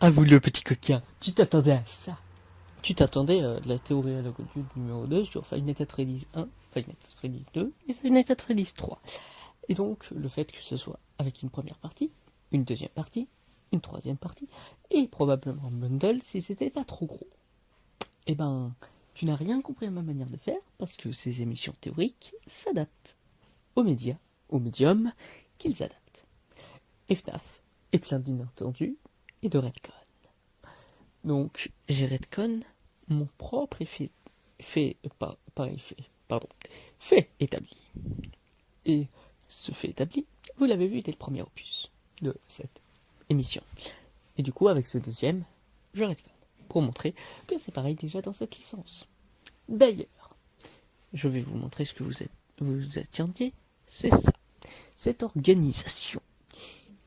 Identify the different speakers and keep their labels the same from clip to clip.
Speaker 1: À vous le petit coquin, tu t'attendais à ça. Tu t'attendais à la théorie à la conduite numéro 2 sur Five Nights at Freddy's 1, Five Nights at Freddy's 2 et Five Nights at Freddy's 3. Et donc le fait que ce soit avec une première partie, une deuxième partie, une troisième partie, et probablement un bundle si c'était pas trop gros. Eh ben, tu n'as rien compris à ma manière de faire, parce que ces émissions théoriques s'adaptent aux médias, aux médiums qu'ils adaptent. Et FNAF est plein d'inattendu et de redcon. Donc, j'ai redcon mon propre fait établi. Et ce fait établi, vous l'avez vu dès le premier opus de cette émission. Et du coup, avec ce deuxième, je redcon pour montrer que c'est pareil déjà dans cette licence. D'ailleurs, je vais vous montrer ce que vous attendiez, c'est ça, cette organisation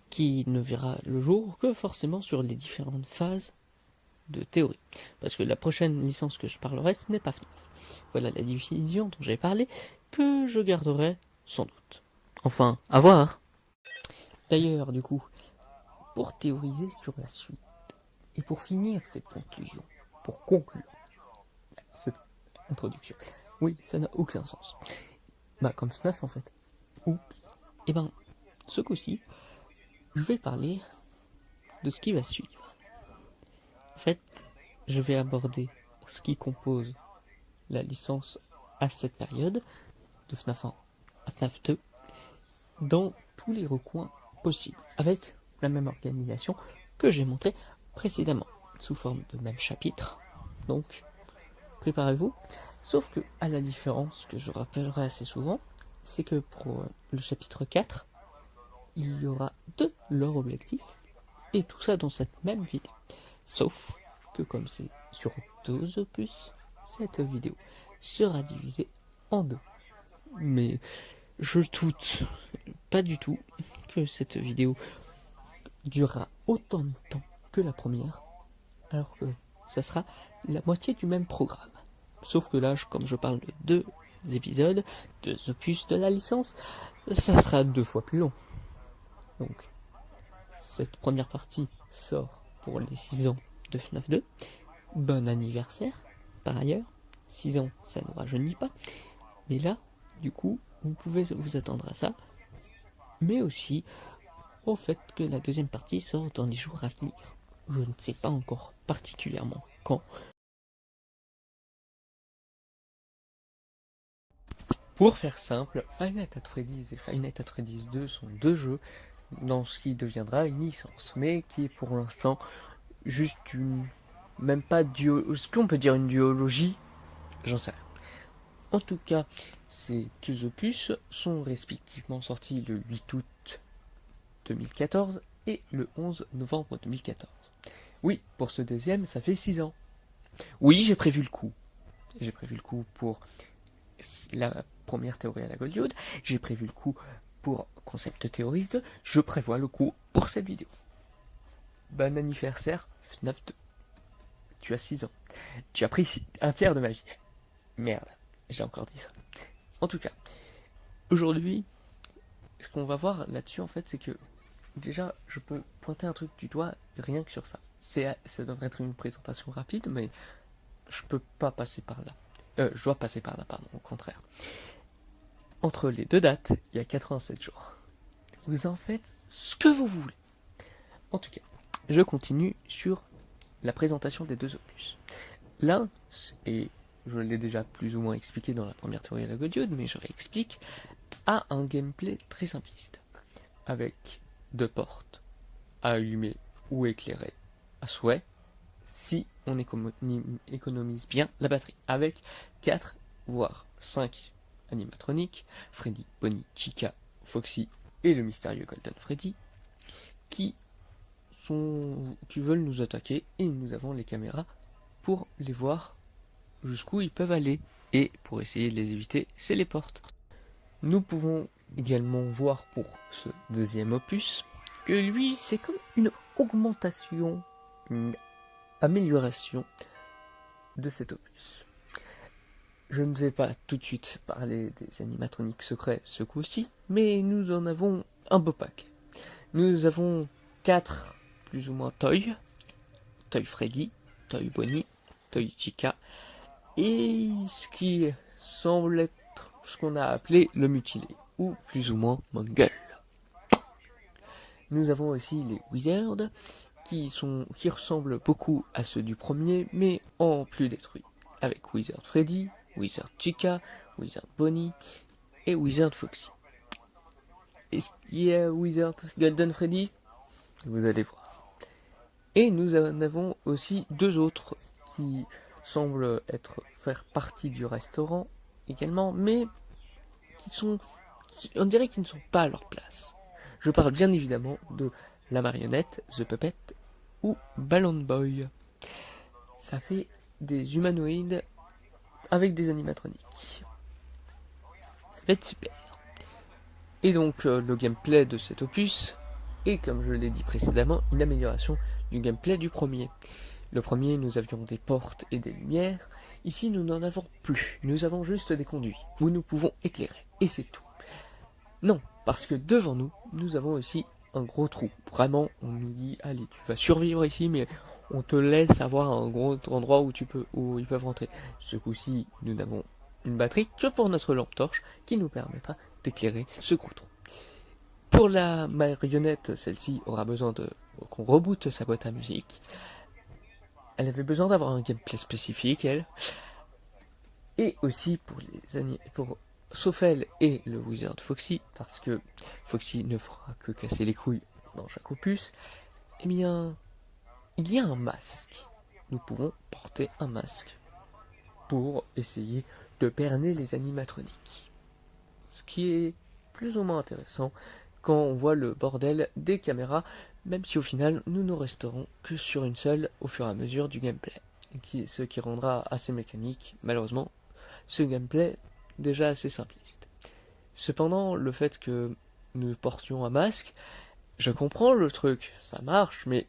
Speaker 1: qui ne verra le jour que forcément sur les différentes phases de théorie. Parce que la prochaine licence que je parlerai, ce n'est pas FNAF. Voilà la division dont j'ai parlé, que je garderai sans doute. Enfin, à voir. D'ailleurs, du coup, pour théoriser sur la suite, et pour finir cette conclusion, pour conclure cette introduction, oui, ça n'a aucun sens. Bah, comme FNAF en fait. Oups. Et ben, ce coup-ci, je vais parler de ce qui va suivre. En fait, je vais aborder ce qui compose la licence à cette période, de FNAF 1 à FNAF 2, dans tous les recoins possibles, avec la même organisation que j'ai montré précédemment, sous forme de même chapitre. Donc, préparez-vous. Sauf que, à la différence que je rappellerai assez souvent, c'est que pour le chapitre 4, il y aura deux leurs objectifs, et tout ça dans cette même vidéo. Sauf que comme c'est sur 2 opus, cette vidéo sera divisée en deux. Mais je doute pas du tout que cette vidéo durera autant de temps que la première, alors que ça sera la moitié du même programme. Sauf que là, comme je parle de 2 épisodes, 2 opus de la licence, ça sera 2 fois plus long. Donc, cette première partie sort pour les 6 ans de FNAF 2. Bon anniversaire, par ailleurs. 6 ans, ça ne rajeunit pas. Mais là, du coup, vous pouvez vous attendre à ça. Mais aussi au fait que la deuxième partie sort dans les jours à venir. Je ne sais pas encore particulièrement quand. Pour faire simple, Five Nights at Freddy's et Five Nights at Freddy's 2 sont 2 jeux dans ce qui deviendra une licence, mais qui est pour l'instant juste une... même pas duo... Est-ce qu'on peut dire une duologie? J'en sais rien. En tout cas, ces 2 opus sont respectivement sortis le 8 août 2014 et le 11 novembre 2014. Oui, pour ce deuxième, ça fait 6 ans. Oui, j'ai prévu le coup. J'ai prévu le coup pour la première théorie à la Goldioud, j'ai prévu le coup pour Concept Theories 2, je prévois le coup pour cette vidéo. Bon anniversaire, FNAF 2. Tu as 6 ans. Tu as pris un tiers de ma vie. Merde, j'ai encore dit ça. En tout cas, aujourd'hui, ce qu'on va voir là-dessus, en fait, c'est que déjà, je peux pointer un truc du doigt rien que sur ça. Ça devrait être une présentation rapide, mais je peux pas passer par là. Je dois passer par là, pardon, au contraire. Entre les deux dates, il y a 87 jours. Vous en faites ce que vous voulez. En tout cas, je continue sur la présentation des 2 opus. L'un, et je l'ai déjà plus ou moins expliqué dans la première théorie à la Goldioud, mais je réexplique, a un gameplay très simpliste, avec 2 portes à allumer ou éclairer à souhait, si on économise bien la batterie, avec 4 voire 5 animatroniques, Freddy, Bonnie, Chica, Foxy et le mystérieux Golden Freddy, qui veulent nous attaquer, et nous avons les caméras pour les voir jusqu'où ils peuvent aller, et pour essayer de les éviter, c'est les portes. Nous pouvons également voir pour ce deuxième opus que lui, c'est comme une augmentation, une amélioration de cet opus. Je ne vais pas tout de suite parler des animatroniques secrets ce coup-ci, mais nous en avons un beau pack. Nous avons 4 plus ou moins toys, Toy Freddy, Toy Bonnie, Toy Chica, et ce qui semble être ce qu'on a appelé le mutilé, ou plus ou moins Mangle. Nous avons aussi les Wizards, qui ressemblent beaucoup à ceux du premier, mais en plus détruits, avec Wizard Freddy, Wizard Chica, Wizard Bonnie et Wizard Foxy. Est-ce qu'il y a Wizard Golden Freddy? Vous allez voir. Et nous en avons aussi deux autres qui semblent faire partie du restaurant également, mais on dirait qu'ils ne sont pas à leur place. Je parle bien évidemment de la marionnette, The Puppet ou Balloon Boy. Ça fait des humanoïdes avec des animatroniques. Ça va être super. Et donc le gameplay de cet opus est, comme je l'ai dit précédemment, une amélioration du gameplay du premier. Le premier, nous avions des portes et des lumières. Ici, nous n'en avons plus. Nous avons juste des conduits où nous pouvons éclairer. Et c'est tout. Non, parce que devant nous, nous avons aussi un gros trou. Vraiment, on nous dit, allez, tu vas survivre ici, mais on te laisse avoir un gros endroit où ils peuvent rentrer. Ce coup-ci, nous n'avons une batterie que pour notre lampe torche qui nous permettra d'éclairer ce gros trou. Pour la marionnette, celle-ci aura besoin qu'on reboote sa boîte à musique. Elle avait besoin d'avoir un gameplay spécifique, elle. Et aussi pour sauf elle et le Wizard Foxy, parce que Foxy ne fera que casser les couilles dans chaque opus, eh bien, il y a un masque. Nous pouvons porter un masque pour essayer de berner les animatroniques. Ce qui est plus ou moins intéressant quand on voit le bordel des caméras, même si au final nous ne resterons que sur une seule au fur et à mesure du gameplay. Ce qui rendra assez mécanique, malheureusement, ce gameplay déjà assez simpliste. Cependant, le fait que nous portions un masque, je comprends le truc, ça marche, mais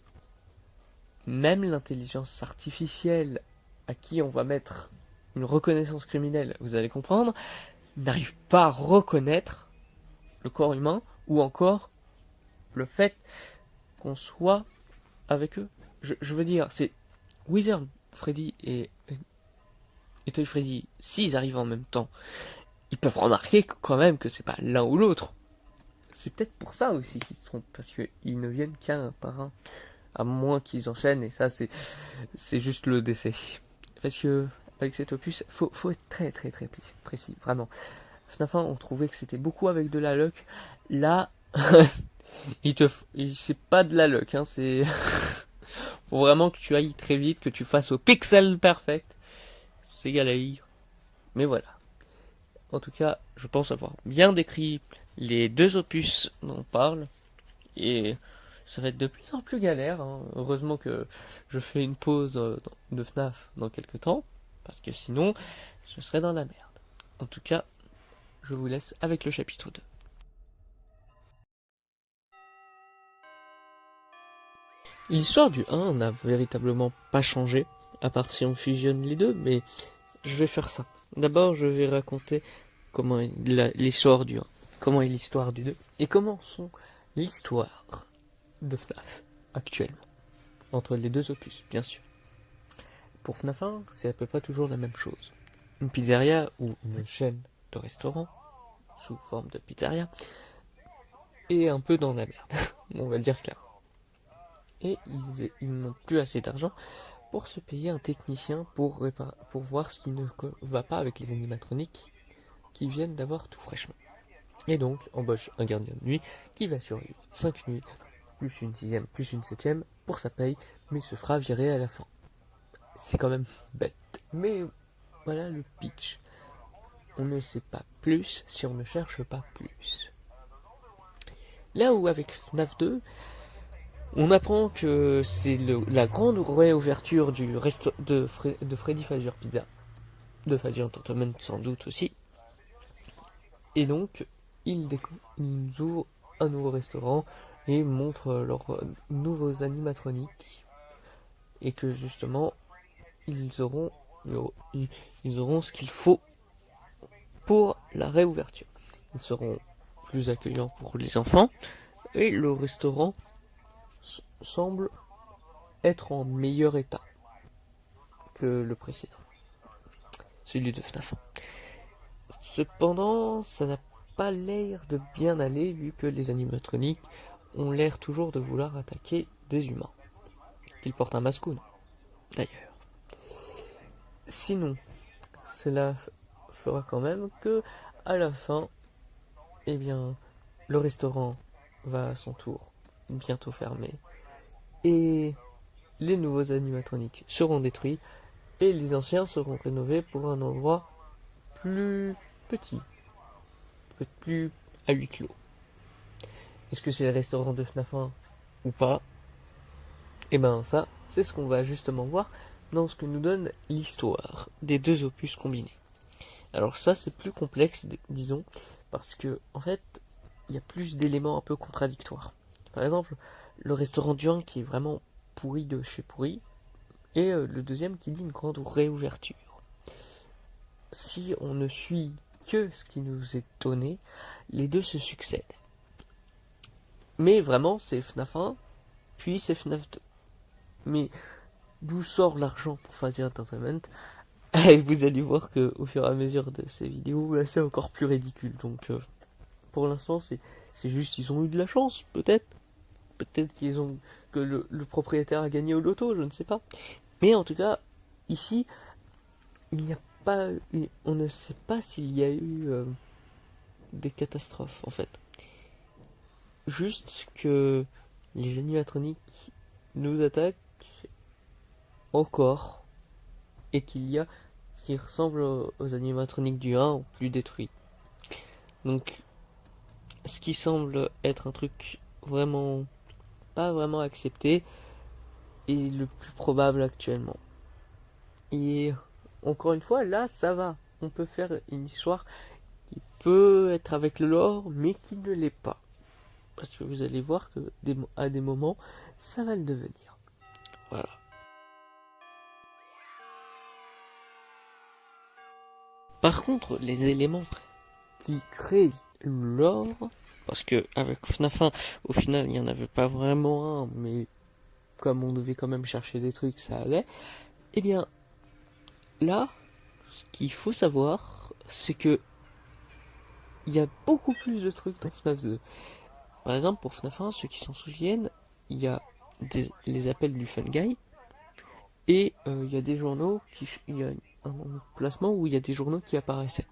Speaker 1: même l'intelligence artificielle à qui on va mettre une reconnaissance criminelle, vous allez comprendre, n'arrive pas à reconnaître le corps humain, ou encore le fait qu'on soit avec eux. Je veux dire, c'est Wizard Freddy et Toy Freddy, s'ils arrivent en même temps, ils peuvent remarquer quand même que c'est pas l'un ou l'autre. C'est peut-être pour ça aussi qu'ils se trompent, parce qu'ils ne viennent qu'un par un, à moins qu'ils enchaînent, et ça c'est juste le décès. Parce que avec cet opus, faut être très précis, vraiment. FNAF 1, on trouvait que c'était beaucoup avec de la luck. Là, c'est pas de la luck, hein, c'est faut vraiment que tu ailles très vite, que tu fasses au pixel perfect. C'est galère. Mais voilà. En tout cas, je pense avoir bien décrit les deux opus dont on parle. Et ça va être de plus en plus galère, hein. Heureusement que je fais une pause de FNAF dans quelques temps, parce que sinon, je serais dans la merde. En tout cas, je vous laisse avec le chapitre 2. L'histoire du 1 n'a véritablement pas changé, à part si on fusionne les deux, mais je vais faire ça. D'abord, je vais raconter comment est l'histoire du 1, comment est l'histoire du 2, et comment sont l'histoire de FNAF actuellement, entre les deux opus, bien sûr. Pour FNAF 1, c'est à peu près toujours la même chose. Une pizzeria ou une chaîne de restaurants, sous forme de pizzeria, est un peu dans la merde, on va le dire clairement. Et ils n'ont plus assez d'argent pour se payer un technicien pour voir ce qui ne va pas avec les animatroniques qui viennent d'avoir tout fraîchement. Et donc embauche un gardien de nuit qui va survivre 5 nuits, plus une 6e, plus une 7e pour sa paye, mais se fera virer à la fin. C'est quand même bête. Mais voilà le pitch. On ne sait pas plus si on ne cherche pas plus. Là où avec FNAF 2, on apprend que c'est la grande réouverture du resto de Freddy Fazbear Pizza, de Fazbear Entertainment sans doute aussi. Et donc, ils ouvrent un nouveau restaurant et montrent leurs nouveaux animatroniques. Et que justement, ils auront ce qu'il faut pour la réouverture. Ils seront plus accueillants pour les enfants. Et le restaurant semble être en meilleur état que le précédent, celui de FNAF 1. Cependant, ça n'a pas l'air de bien aller vu que les animatroniques ont l'air toujours de vouloir attaquer des humains. Qu'ils portent un masque ou non, d'ailleurs. Sinon, cela fera quand même que, à la fin, eh bien, le restaurant va à son tour bientôt fermer. Et les nouveaux animatroniques seront détruits et les anciens seront rénovés pour un endroit plus petit, plus à huis clos. Est-ce que c'est le restaurant de FNAF 1 ou pas? Et ben ça, c'est ce qu'on va justement voir dans ce que nous donne l'histoire des deux opus combinés. Alors ça, c'est plus complexe, disons, parce que en fait, il y a plus d'éléments un peu contradictoires. Par exemple, le restaurant du 1 qui est vraiment pourri de chez pourri, et le deuxième qui dit une grande réouverture. Si on ne suit que ce qui nous est donné, les deux se succèdent. Mais vraiment, c'est FNAF 1, puis c'est FNAF 2. Mais d'où sort l'argent pour Fazia Entertainment? Et vous allez voir que au fur et à mesure de ces vidéos, c'est encore plus ridicule. Donc pour l'instant, c'est juste ils ont eu de la chance, peut-être. Peut-être que le propriétaire a gagné au loto, je ne sais pas. Mais en tout cas, ici, il n'y a pas eu, on ne sait pas s'il y a eu des catastrophes en fait. Juste que les animatroniques nous attaquent encore et qu'il y a ce qui ressemble aux animatroniques du 1 ou plus détruits. Donc ce qui semble être un truc vraiment pas vraiment accepté est le plus probable actuellement. Et encore une fois, là ça va, on peut faire une histoire qui peut être avec le lore mais qui ne l'est pas. Parce que vous allez voir que à des moments ça va le devenir. Voilà. Par contre, les éléments qui créent le lore, parce que avec FNAF 1, au final, il n'y en avait pas vraiment un, mais comme on devait quand même chercher des trucs, ça allait. Eh bien, là, ce qu'il faut savoir, c'est que il y a beaucoup plus de trucs dans FNAF 2. Par exemple, pour FNAF 1, ceux qui s'en souviennent, il y a les appels du Fun Guy, et il y a des journaux, il y a un placement où il y a des journaux qui apparaissaient.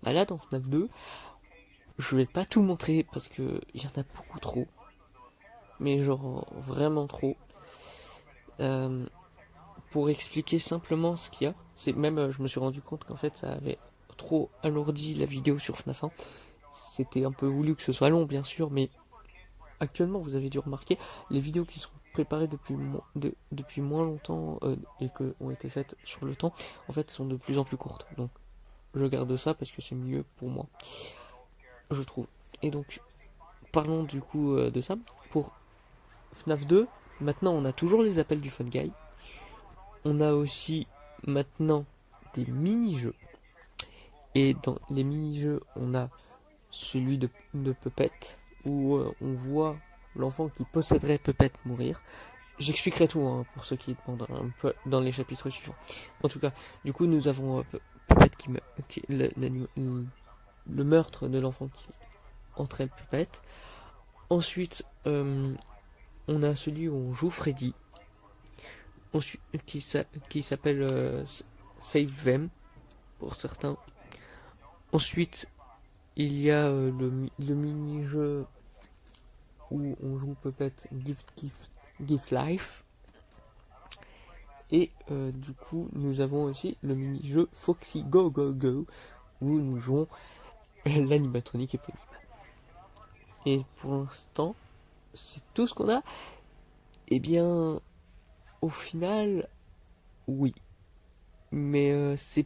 Speaker 1: Bah là, dans FNAF 2, je vais pas tout montrer parce que il y en a beaucoup trop. Mais genre vraiment trop. Pour expliquer simplement ce qu'il y a, c'est même je me suis rendu compte qu'en fait ça avait trop alourdi la vidéo sur FNAF 1. C'était un peu voulu que ce soit long bien sûr, mais actuellement vous avez dû remarquer les vidéos qui sont préparées depuis moins longtemps et que ont été faites sur le temps, en fait sont de plus en plus courtes. Donc je garde ça parce que c'est mieux pour moi, je trouve. Et donc parlons du coup de ça. Pour FNAF 2, maintenant on a toujours les appels du Fun Guy. On a aussi maintenant des mini-jeux. Et dans les mini-jeux, on a celui de Puppet, où on voit l'enfant qui posséderait Puppet mourir. J'expliquerai tout hein, pour ceux qui demandent un peu dans les chapitres suivants. En tout cas, du coup, nous avons Puppet le meurtre de l'enfant qui entraîne Puppet. Ensuite, on a celui où on joue Freddy, qui s'appelle Save Them pour certains. Ensuite, il y a le mini-jeu où on joue Puppet Gift Life. Et du coup, nous avons aussi le mini-jeu Foxy Go Go Go où nous jouons l'animatronique éponyme. Et pour l'instant, c'est tout ce qu'on a. Eh bien, au final, oui. Mais c'est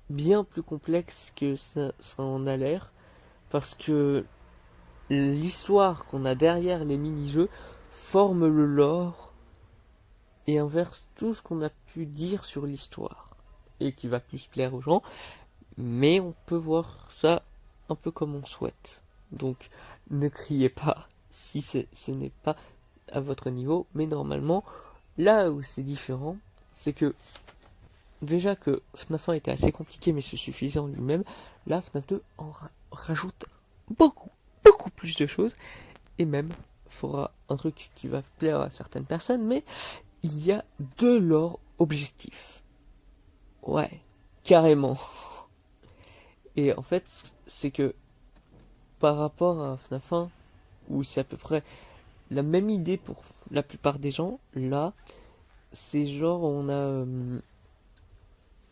Speaker 1: bien plus complexe que ça en a l'air. Parce que l'histoire qu'on a derrière les mini-jeux forme le lore et inverse tout ce qu'on a pu dire sur l'histoire. Et qui va plus plaire aux gens. Mais on peut voir ça un peu comme on souhaite. Donc ne criez pas si ce n'est pas à votre niveau, mais normalement, là où c'est différent, c'est que déjà que FNAF 1 était assez compliqué mais se suffisait en lui-même, là FNAF 2 en rajoute beaucoup plus de choses, et même fera un truc qui va plaire à certaines personnes, mais il y a de l'or objectif. Ouais, carrément. Et en fait, c'est que par rapport à FNAF 1, où c'est à peu près la même idée pour la plupart des gens, là, c'est genre on a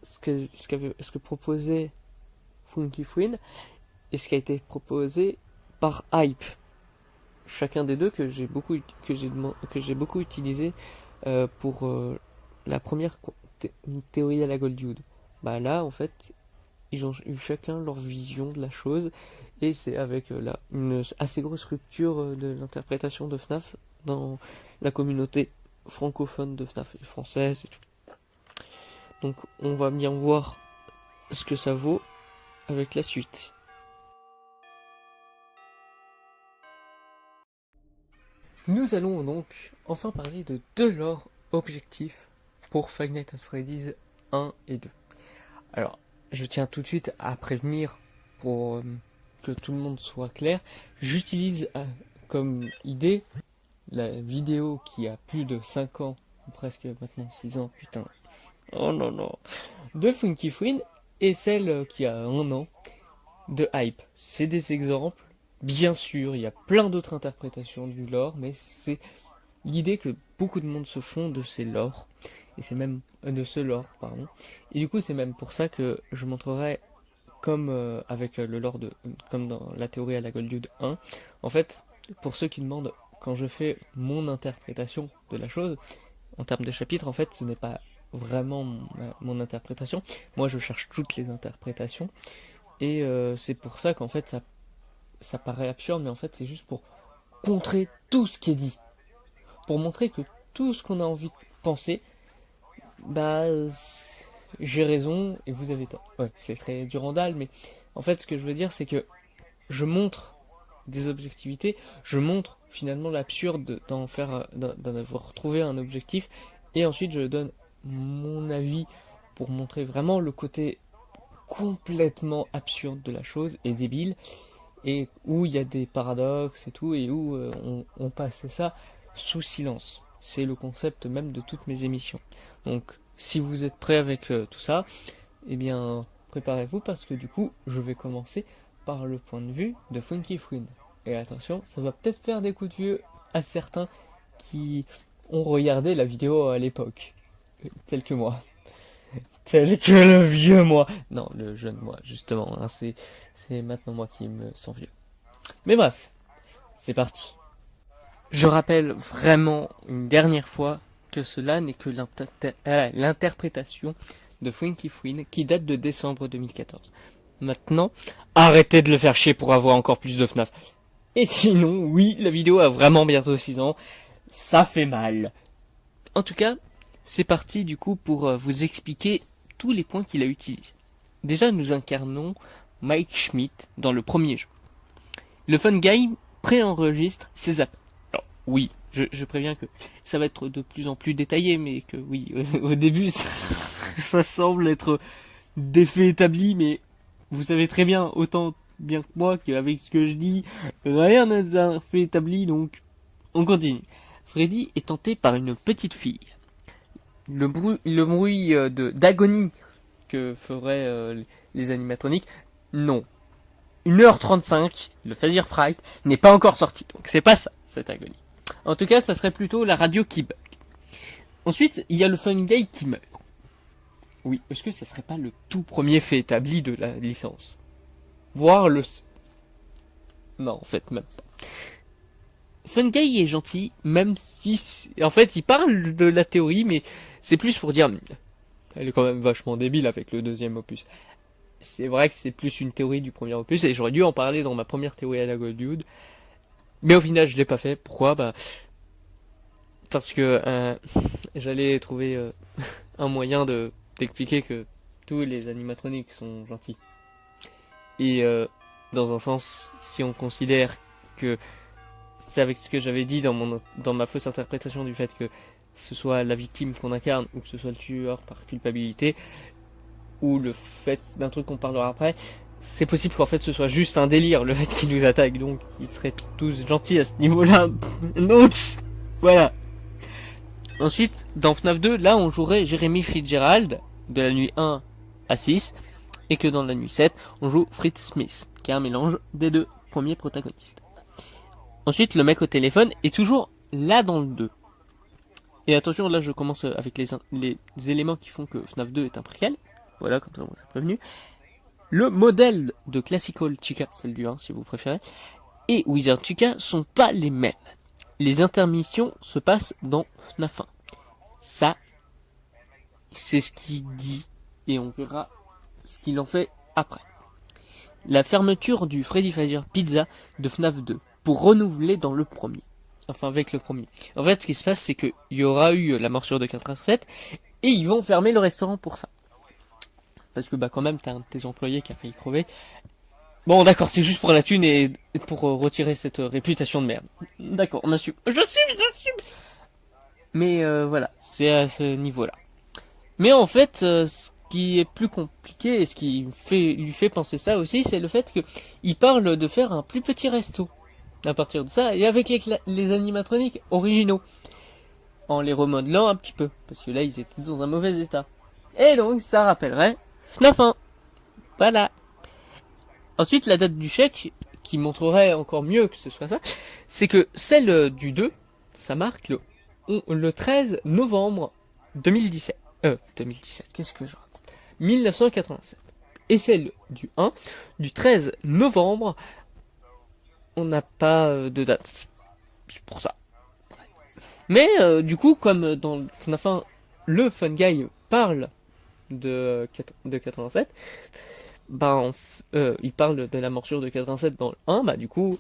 Speaker 1: ce que proposait Funky Fwin et ce qui a été proposé par Hype. Chacun des deux que j'ai beaucoup utilisé pour la première théorie à la Goldwood. Bah là, en fait, ils ont eu chacun leur vision de la chose, et c'est avec une assez grosse rupture de l'interprétation de FNAF dans la communauté francophone de FNAF et française et tout. Donc on va bien voir ce que ça vaut avec la suite. Nous allons donc enfin parler de leurs objectifs pour Five Nights at Freddy's 1 et 2. Alors, je tiens tout de suite à prévenir pour que tout le monde soit clair. J'utilise comme idée la vidéo qui a plus de 5 ans, ou presque maintenant 6 ans, putain. Oh non non. De Funky Fwin et celle qui a 1 an de Hype. C'est des exemples. Bien sûr, il y a plein d'autres interprétations du lore, mais c'est l'idée que beaucoup de monde se font de ces lores, et c'est même de ce lore, pardon. Et du coup, c'est même pour ça que je montrerai, comme avec le lore comme dans la théorie à la Goldwood 1, en fait, pour ceux qui demandent, quand je fais mon interprétation de la chose, en termes de chapitre, en fait, ce n'est pas vraiment mon interprétation. Moi, je cherche toutes les interprétations, et c'est pour ça qu'en fait, ça paraît absurde, mais en fait, c'est juste pour contrer tout ce qui est dit. Pour montrer que tout ce qu'on a envie de penser, bah, j'ai raison et vous avez tort. Ouais, c'est très Durandal, mais en fait, ce que je veux dire, c'est que je montre des objectivités, je montre finalement l'absurde d'en avoir trouvé un objectif, et ensuite je donne mon avis pour montrer vraiment le côté complètement absurde de la chose et débile, et où il y a des paradoxes et tout, et où on passe ça sous silence. C'est le concept même de toutes mes émissions. Donc, si vous êtes prêts avec tout ça, eh bien, préparez-vous, parce que du coup, je vais commencer par le point de vue de Funky Fwin. Et attention, ça va peut-être faire des coups de vieux à certains qui ont regardé la vidéo à l'époque, tel que moi. Tel que le vieux moi. Non, le jeune moi, justement. Hein, c'est maintenant moi qui me sens vieux. Mais bref, c'est parti. Je rappelle vraiment une dernière fois que cela n'est que l'interprétation de Funky Fwin qui date de décembre 2014. Maintenant, arrêtez de le faire chier pour avoir encore plus de FNAF. Et sinon, oui, la vidéo a vraiment bientôt 6 ans. Ça fait mal. En tout cas, c'est parti du coup pour vous expliquer tous les points qu'il a utilisés. Déjà, nous incarnons Mike Schmidt dans le premier jeu. Le Fun Guy préenregistre ses appels. Alors, oui, je préviens que ça va être de plus en plus détaillé, mais que oui, au début, ça semble être des faits établis, mais vous savez très bien, autant bien que moi, qu'avec ce que je dis, rien n'est un fait établi, donc on continue. Freddy est tenté par une petite fille. Le bruit d'agonie que feraient les animatroniques, non. 1h35, le Phasir Fright n'est pas encore sorti, donc c'est pas ça, cette agonie. En tout cas, ça serait plutôt la radio qui bug. Ensuite, il y a le Fun Guy qui meurt. Oui, est-ce que ça serait pas le tout premier fait établi de la licence? Voire le... Non, en fait, même pas. Fun Guy est gentil, même si... En fait, il parle de la théorie, mais c'est plus pour dire... Elle est quand même vachement débile avec le deuxième opus. C'est vrai que c'est plus une théorie du premier opus, et j'aurais dû en parler dans ma première théorie à la Goldwood. Mais au final, je l'ai pas fait. Pourquoi? Bah... Parce que j'allais trouver un moyen d'expliquer que tous les animatroniques sont gentils. Et dans un sens, si on considère que c'est avec ce que j'avais dit dans ma fausse interprétation du fait que ce soit la victime qu'on incarne ou que ce soit le tueur par culpabilité ou le fait d'un truc qu'on parlera après, c'est possible qu'en fait ce soit juste un délire le fait qu'ils nous attaquent, donc ils seraient tous gentils à ce niveau-là. Donc voilà. Ensuite, dans FNAF 2, là on jouerait Jeremy Fitzgerald de la nuit 1 à 6, et que dans la nuit 7, on joue Fritz Smith, qui est un mélange des deux premiers protagonistes. Ensuite, le mec au téléphone est toujours là dans le 2. Et attention, là je commence avec les éléments qui font que FNAF 2 est un préquel. Voilà, comme ça on s'est prévenu. Le modèle de Classical Chica, celle du 1 si vous préférez, et Wizard Chica sont pas les mêmes. Les intermissions se passent dans FNAF 1. Ça, c'est ce qu'il dit, et on verra ce qu'il en fait après. La fermeture du Freddy Fazbear Pizza de FNAF 2, pour renouveler dans le premier. Enfin, avec le premier. En fait, ce qui se passe, c'est qu'il y aura eu la morsure de 87, et ils vont fermer le restaurant pour ça. Parce que quand même, t'as un de tes employés qui a failli crever. Bon, d'accord, c'est juste pour la thune et pour retirer cette réputation de merde. D'accord, on assume. J'assume. Mais voilà, c'est à ce niveau-là. Mais en fait, ce qui est plus compliqué et ce qui lui fait penser ça aussi, c'est le fait qu'il parle de faire un plus petit resto. À partir de ça, et avec les animatroniques originaux. En les remodelant un petit peu. Parce que là, ils étaient dans un mauvais état. Et donc, ça rappellerait FNAF 1. Voilà. Ensuite, la date du chèque, qui montrerait encore mieux que ce soit ça, c'est que celle du 2, ça marque le 13 novembre 2017. 2017, qu'est-ce que je raconte 1987. Et celle du 1, du 13 novembre, on n'a pas de date. C'est pour ça. Mais du coup, comme dans FNAF 1, le Fun Guy parle de 87, il parle de la morsure de 87 dans le 1, du coup,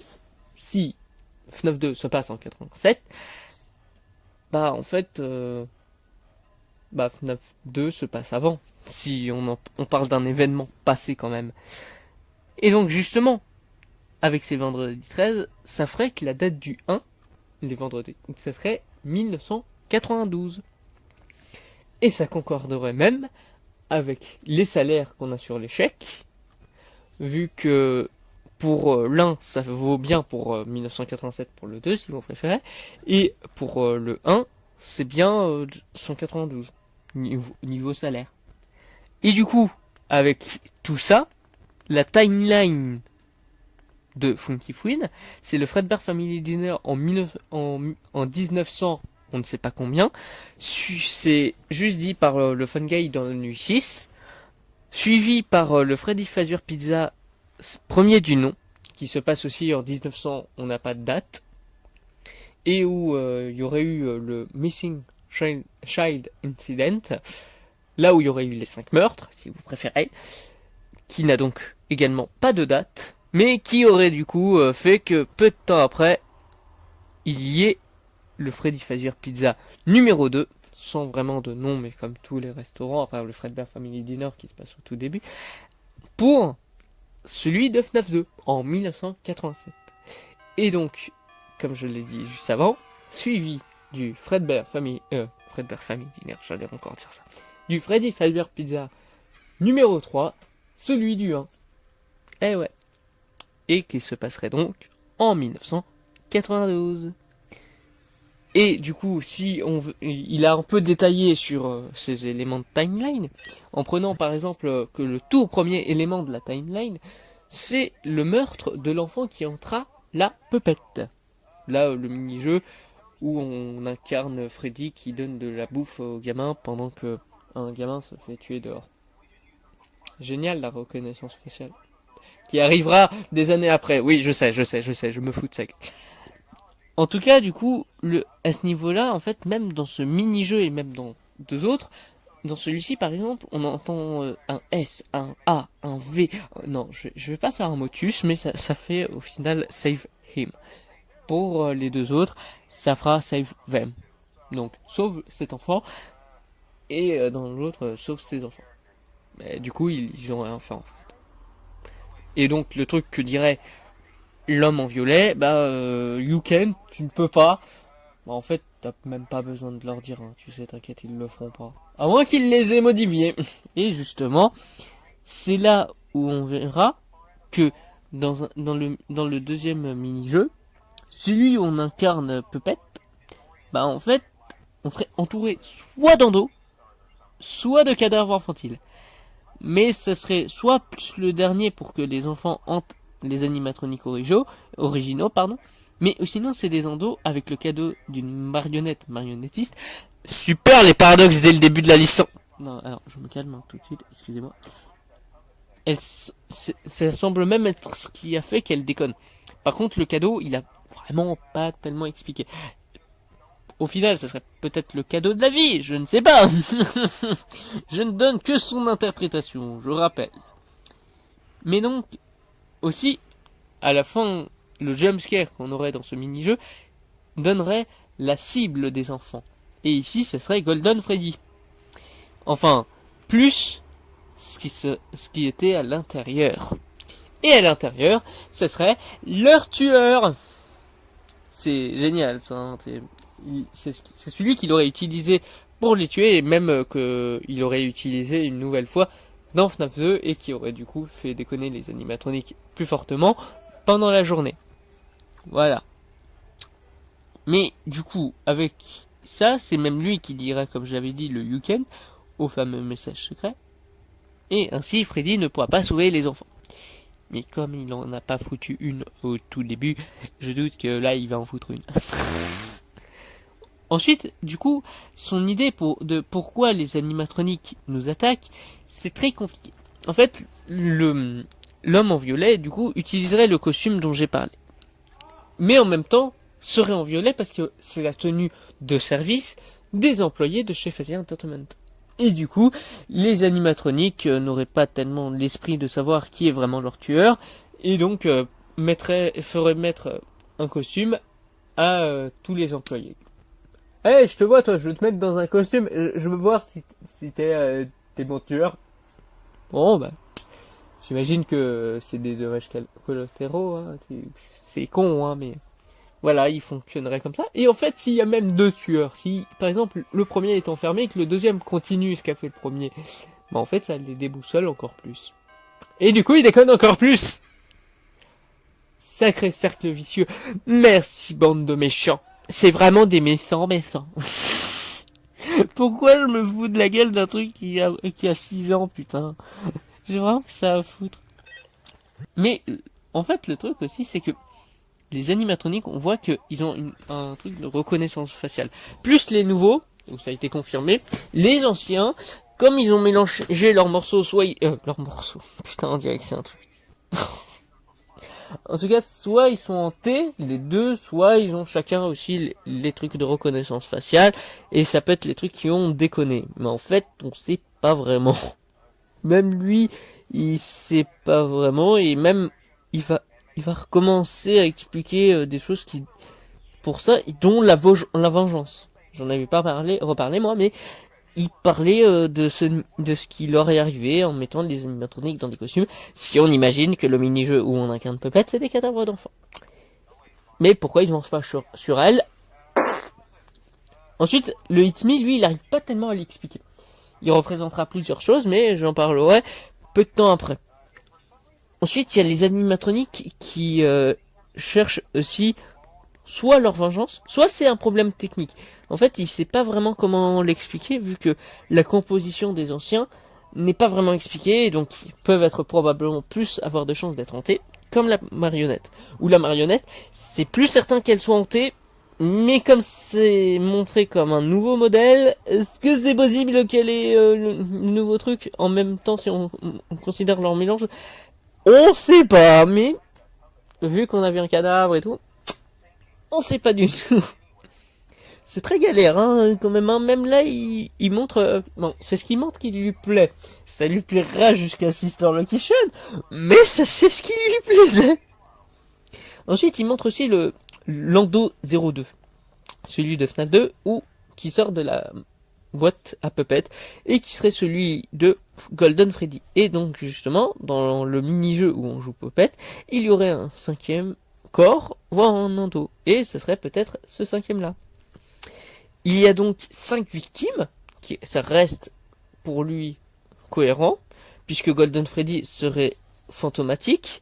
Speaker 1: si FNAF 2 se passe en 87, en fait, FNAF 2 se passe avant, si on parle d'un événement passé quand même. Et donc justement, avec ces vendredis 13, ça ferait que la date du 1, les vendredis, ça serait 1992. Et ça concorderait même avec les salaires qu'on a sur les chèques, vu que pour l'un, ça vaut bien pour 1987 pour le 2, si vous préférez, et pour le 1, c'est bien 192, niveau salaire. Et du coup, avec tout ça, la timeline de Funky Fouine, c'est le Fredbear Family Dinner en 1900, on ne sait pas combien, c'est juste dit par le Fun Guy dans la nuit 6, suivi par le Freddy Fazbear Pizza premier du nom, qui se passe aussi en 1900, on n'a pas de date, et où il y aurait eu le Missing Child Incident, là où il y aurait eu les 5 meurtres, si vous préférez, qui n'a donc également pas de date, mais qui aurait du coup fait que peu de temps après, il y ait le Freddy Fazbear Pizza numéro 2, sans vraiment de nom, mais comme tous les restaurants, à part le Fredbear Family Dinner qui se passe au tout début, pour celui de FNAF 2, en 1987. Et donc, comme je l'ai dit juste avant, suivi du Fredbear Family Dinner, j'allais encore dire ça, du Freddy Fazbear Pizza numéro 3, celui du 1. Eh ouais. Et qui se passerait donc en 1992. Et du coup, si il a un peu détaillé sur ces éléments de timeline, en prenant par exemple que le tout premier élément de la timeline, c'est le meurtre de l'enfant qui entra la pupette. Là, le mini-jeu où on incarne Freddy qui donne de la bouffe au gamin pendant que un gamin se fait tuer dehors. Génial la reconnaissance faciale. Qui arrivera des années après. Oui, je sais, je me fous de ça. En tout cas, du coup, à ce niveau-là, en fait, même dans ce mini-jeu et même dans deux autres, dans celui-ci, par exemple, on entend un S, un A, un V. Non, je vais pas faire un motus, mais ça fait au final save him. Pour les deux autres, ça fera save them. Donc, sauve cet enfant, et dans l'autre, sauve ses enfants. Mais du coup, ils ont rien fait en fait. Et donc, le truc que dirait l'homme en violet, you can, tu ne peux pas. Bah, en fait, t'as même pas besoin de leur dire, hein, tu sais, t'inquiète, ils le feront pas. À moins qu'ils les aient modifiés. Et justement, c'est là où on verra que dans le deuxième mini-jeu, celui où on incarne Puppet, en fait, on serait entouré soit d'endos, soit de cadavres infantiles. Mais ce serait soit plus le dernier pour que les enfants hantent les animatroniques originaux, mais sinon c'est des endos avec le cadeau d'une marionnettiste. Super les paradoxes dès le début de la licence. Non, alors je me calme tout de suite, excusez-moi. Ça semble même être ce qui a fait qu'elle déconne. Par contre, le cadeau, il a vraiment pas tellement expliqué. Au final, ce serait peut-être le cadeau de la vie, je ne sais pas. Je ne donne que son interprétation, je rappelle. Mais donc, aussi, à la fin, le jumpscare qu'on aurait dans ce mini-jeu donnerait la cible des enfants. Et ici, ce serait Golden Freddy. Enfin, plus ce qui était à l'intérieur. Et à l'intérieur, ce serait leur tueur. C'est génial, ça. Hein, c'est celui qu'il aurait utilisé pour les tuer, et même qu'il aurait utilisé une nouvelle fois dans FNAF 2, et qui aurait du coup fait déconner les animatroniques plus fortement pendant la journée. Voilà. Mais du coup, avec ça, c'est même lui qui dira, comme j'avais dit, le You Can au fameux message secret. Et ainsi, Freddy ne pourra pas sauver les enfants. Mais comme il en a pas foutu une au tout début, je doute que là, il va en foutre une. Ensuite, du coup, son idée de pourquoi les animatroniques nous attaquent, c'est très compliqué. En fait, l'homme en violet, du coup, utiliserait le costume dont j'ai parlé. Mais en même temps, serait en violet parce que c'est la tenue de service des employés de chez Fazia Entertainment. Et du coup, les animatroniques n'auraient pas tellement l'esprit de savoir qui est vraiment leur tueur, et donc feraient mettre un costume à tous les employés. Hey, je te vois, toi, je veux te mettre dans un costume, je veux voir si t'es mon tueur. Bon, j'imagine que c'est des dommages collatéraux, hein. C'est con, hein, mais voilà, il fonctionnerait comme ça. Et en fait, s'il y a même deux tueurs, si par exemple le premier est enfermé et que le deuxième continue ce qu'a fait le premier, en fait, ça les déboussole encore plus. Et du coup, il déconne encore plus. Sacré cercle vicieux. Merci, bande de méchants. C'est vraiment des méchants. Pourquoi je me fous de la gueule d'un truc qui a 6 ans, putain. J'ai vraiment que ça à foutre. Mais, en fait, le truc aussi, c'est que les animatroniques, on voit qu'ils ont un truc de reconnaissance faciale. Plus les nouveaux, où ça a été confirmé, les anciens, comme ils ont mélangé leurs morceaux, putain, on dirait que c'est un truc. En tout cas, soit ils sont en T, les deux, soit ils ont chacun aussi les trucs de reconnaissance faciale, et ça peut être les trucs qui ont déconné. Mais en fait, on sait pas vraiment. Même lui, il sait pas vraiment, et même, il va recommencer à expliquer des choses pour ça, dont la vengeance. J'en avais pas reparlé moi, mais il parlait de ce qui leur est arrivé en mettant des animatroniques dans des costumes, si on imagine que le mini-jeu où on incarne Puppet, c'est des cadavres d'enfants. Mais pourquoi ils vont pas sur elle? Ensuite, le It's Me, lui, il arrive pas tellement à l'expliquer. Il représentera plusieurs choses, mais j'en parlerai peu de temps après. Ensuite, il y a les animatroniques qui cherchent aussi soit leur vengeance, soit c'est un problème technique. En fait, il sait pas vraiment comment l'expliquer, vu que la composition des anciens n'est pas vraiment expliquée, et donc ils peuvent être probablement plus avoir de chances d'être hantés, comme la marionnette. Ou la marionnette, c'est plus certain qu'elle soit hantée, mais comme c'est montré comme un nouveau modèle, est-ce que c'est possible qu'elle ait le nouveau truc en même temps si on considère leur mélange? On sait pas, mais vu qu'on a vu un cadavre et tout, on sait pas du tout. C'est très galère, hein, quand même. Hein. Même là, il montre... c'est ce qu'il montre qui lui plaît. Ça lui plaira jusqu'à Sister Location, mais ça, c'est ce qui lui plaisait. Ensuite, il montre aussi le Lando 02. Celui de FNAF 2, qui sort de la boîte à Puppet, et qui serait celui de Golden Freddy. Et donc, justement, dans le mini-jeu où on joue Puppet, il y aurait un cinquième corps, voire en endo. Et ce serait peut-être ce 5e là. Il y a donc 5 victimes, ça reste pour lui cohérent, puisque Golden Freddy serait fantomatique,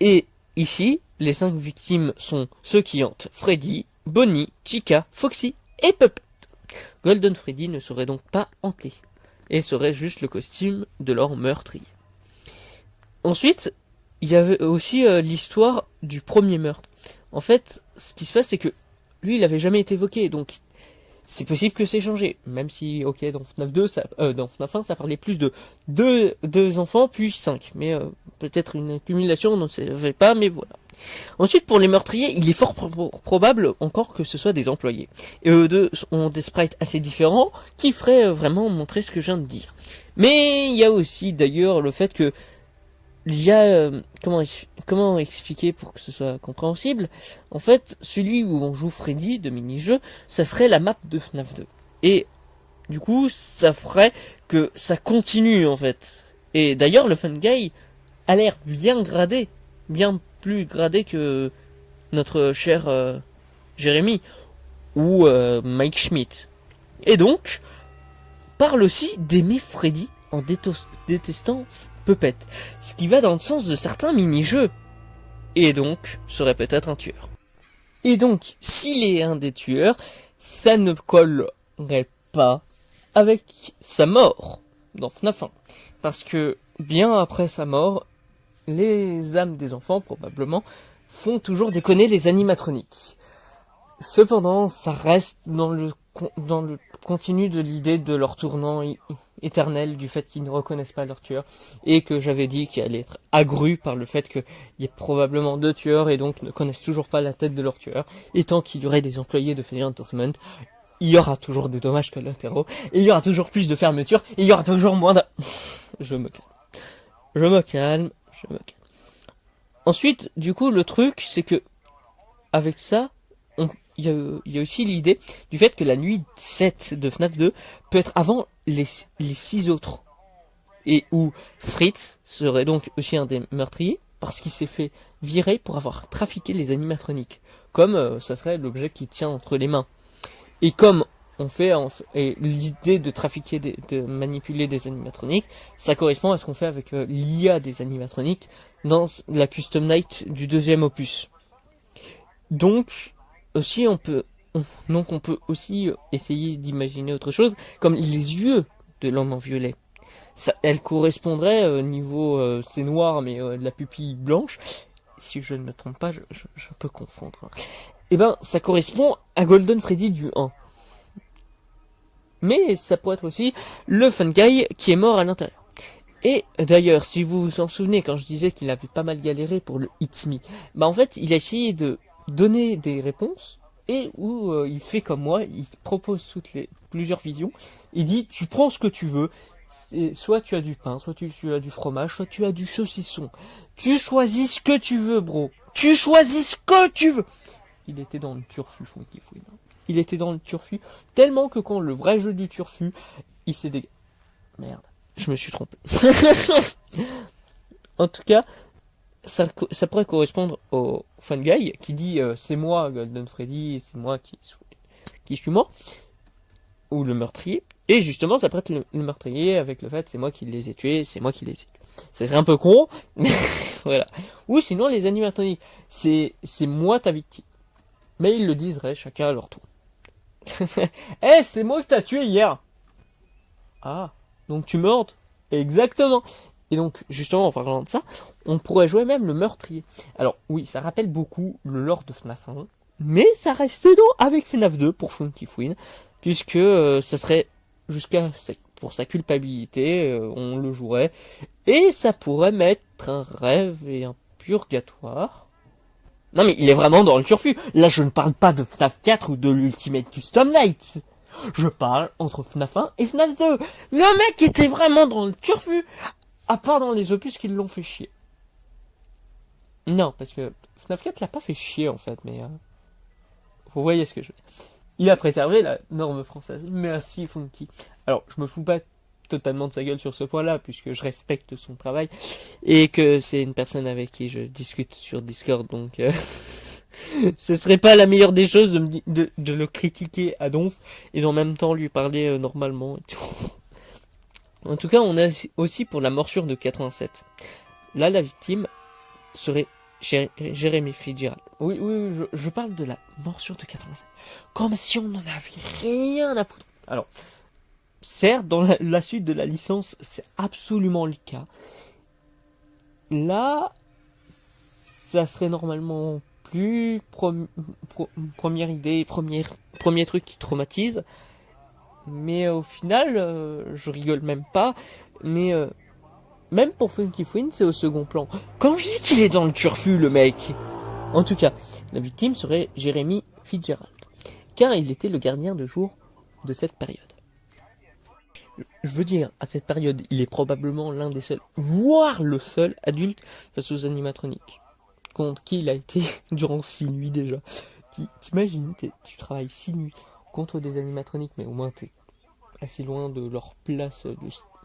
Speaker 1: et ici, les 5 victimes sont ceux qui hantent Freddy, Bonnie, Chica, Foxy et Puppet. Golden Freddy ne serait donc pas hanté, et serait juste le costume de leur meurtrier. Ensuite, il y avait aussi l'histoire du premier meurtre. En fait, ce qui se passe, c'est que lui, il avait jamais été évoqué, donc c'est possible que c'est changé, même si, ok, dans FNAF 2, dans FNAF 1, ça parlait plus de deux enfants, puis 5. Mais peut-être une accumulation, on ne savait pas, mais voilà. Ensuite, pour les meurtriers, il est fort probable encore que ce soit des employés. Et eux deux ont des sprites assez différents, qui feraient vraiment montrer ce que je viens de dire. Mais il y a aussi, d'ailleurs, le fait que il y a comment expliquer pour que ce soit compréhensible. En fait, celui où on joue Freddy de mini-jeu, ça serait la map de FNAF 2. Et du coup, ça ferait que ça continue en fait. Et d'ailleurs, le Fun Guy a l'air bien gradé, bien plus gradé que notre cher Jérémy ou Mike Schmidt. Et donc, parle aussi d'aimer Freddy en détestant Puppet, ce qui va dans le sens de certains mini-jeux, et donc serait peut-être un tueur. Et donc, s'il est un des tueurs, ça ne collerait pas avec sa mort dans FNAF 1, parce que bien après sa mort, les âmes des enfants probablement font toujours déconner les animatroniques. Cependant, ça reste dans le continu de l'idée de leur tournant éternel, du fait qu'ils ne reconnaissent pas leur tueur, et que j'avais dit qu'il allait être agru par le fait qu'il y ait probablement 2 tueurs et donc ne connaissent toujours pas la tête de leur tueur. Et tant qu'il y aurait des employés de Freddy Entertainment, il y aura toujours des dommages collatéraux, et il y aura toujours plus de fermetures, et il y aura toujours moins de... Je me calme. Ensuite, du coup, le truc, c'est que avec ça, il y a aussi l'idée du fait que la nuit 7 de FNAF 2 peut être avant les 6 autres. Et où Fritz serait donc aussi un des meurtriers, parce qu'il s'est fait virer pour avoir trafiqué les animatroniques. Comme ça serait l'objet qui tient entre les mains. Et comme on fait, et l'idée de trafiquer, de manipuler des animatroniques, ça correspond à ce qu'on fait avec l'IA des animatroniques dans la Custom Night du 2e opus. Donc, aussi on peut aussi essayer d'imaginer autre chose, comme les yeux de l'homme en violet. Ça, elle correspondrait au niveau, c'est noir, mais la pupille blanche. Si je ne me trompe pas, je peux confondre. Et ben, ça correspond à Golden Freddy du 1. Mais ça pourrait être aussi le Fun Guy qui est mort à l'intérieur. Et d'ailleurs, si vous vous en souvenez, quand je disais qu'il avait pas mal galéré pour le It's Me, bah en fait, il a essayé de donner des réponses, et où il fait comme moi, il propose plusieurs visions, il dit, tu prends ce que tu veux, soit tu as du pain, soit tu as du fromage, soit tu as du saucisson, tu choisis ce que tu veux, bro, tu choisis ce que tu veux. Il était dans le turfu, Funky Fouine. Il était dans le turfu, tellement que quand le vrai jeu du turfu, il s'est dégagé. Merde, je me suis trompé. En tout cas, ça pourrait correspondre au Fun Guy qui dit c'est moi Golden Freddy, c'est moi qui suis mort, ou le meurtrier. Et justement, ça pourrait être le meurtrier avec le fait c'est moi qui les ai tués, c'est moi qui les ai tués. Ça serait un peu con, mais voilà. Ou sinon les animatroniques, c'est moi ta victime. Mais ils le diseraient chacun à leur tour. Eh, c'est moi que t'as tué hier. Ah, donc tu mordes. Exactement. Et donc, justement, en parlant de ça, on pourrait jouer même le meurtrier. Alors, oui, ça rappelle beaucoup le lore de FNAF 1, mais ça reste donc avec FNAF 2 pour Funky Fouine, puisque ça serait pour sa culpabilité, on le jouerait, et ça pourrait mettre un rêve et un purgatoire. Non mais il est vraiment dans le turfu. Là, je ne parle pas de FNAF 4 ou de l'Ultimate Custom Night. Je parle entre FNAF 1 et FNAF 2. Le mec était vraiment dans le turfu. À part dans les opus qui l'ont fait chier. Non, parce que FNAF 4 l'a pas fait chier en fait, mais vous voyez ce que je veux dire. Il a préservé la norme française. Merci Funky. Alors, je me fous pas totalement de sa gueule sur ce point-là, puisque je respecte son travail, et que c'est une personne avec qui je discute sur Discord, donc Ce serait pas la meilleure des choses de le critiquer à donf et en même temps lui parler normalement et tout. En tout cas, on a aussi pour la morsure de 87. Là, la victime serait Jeremy Fitzgerald. Oui, oui, je parle de la morsure de 87. Comme si on n'en avait rien à foutre. Alors, certes, dans la suite de la licence, c'est absolument le cas. Là, ça serait normalement plus première idée, premier truc qui traumatise. Mais au final, je rigole même pas. Mais même pour Funky Fwin, c'est au second plan. Quand je dis qu'il est dans le turfu, le mec. En tout cas, la victime serait Jeremy Fitzgerald, car il était le gardien de jour de cette période. Je veux dire, à cette période, il est probablement l'un des seuls, voire le seul adulte face aux animatroniques, contre qui il a été durant 6 nuits déjà. T'imagines, tu travailles 6 nuits contre des animatroniques, mais au moins t'es assez loin de leur place, de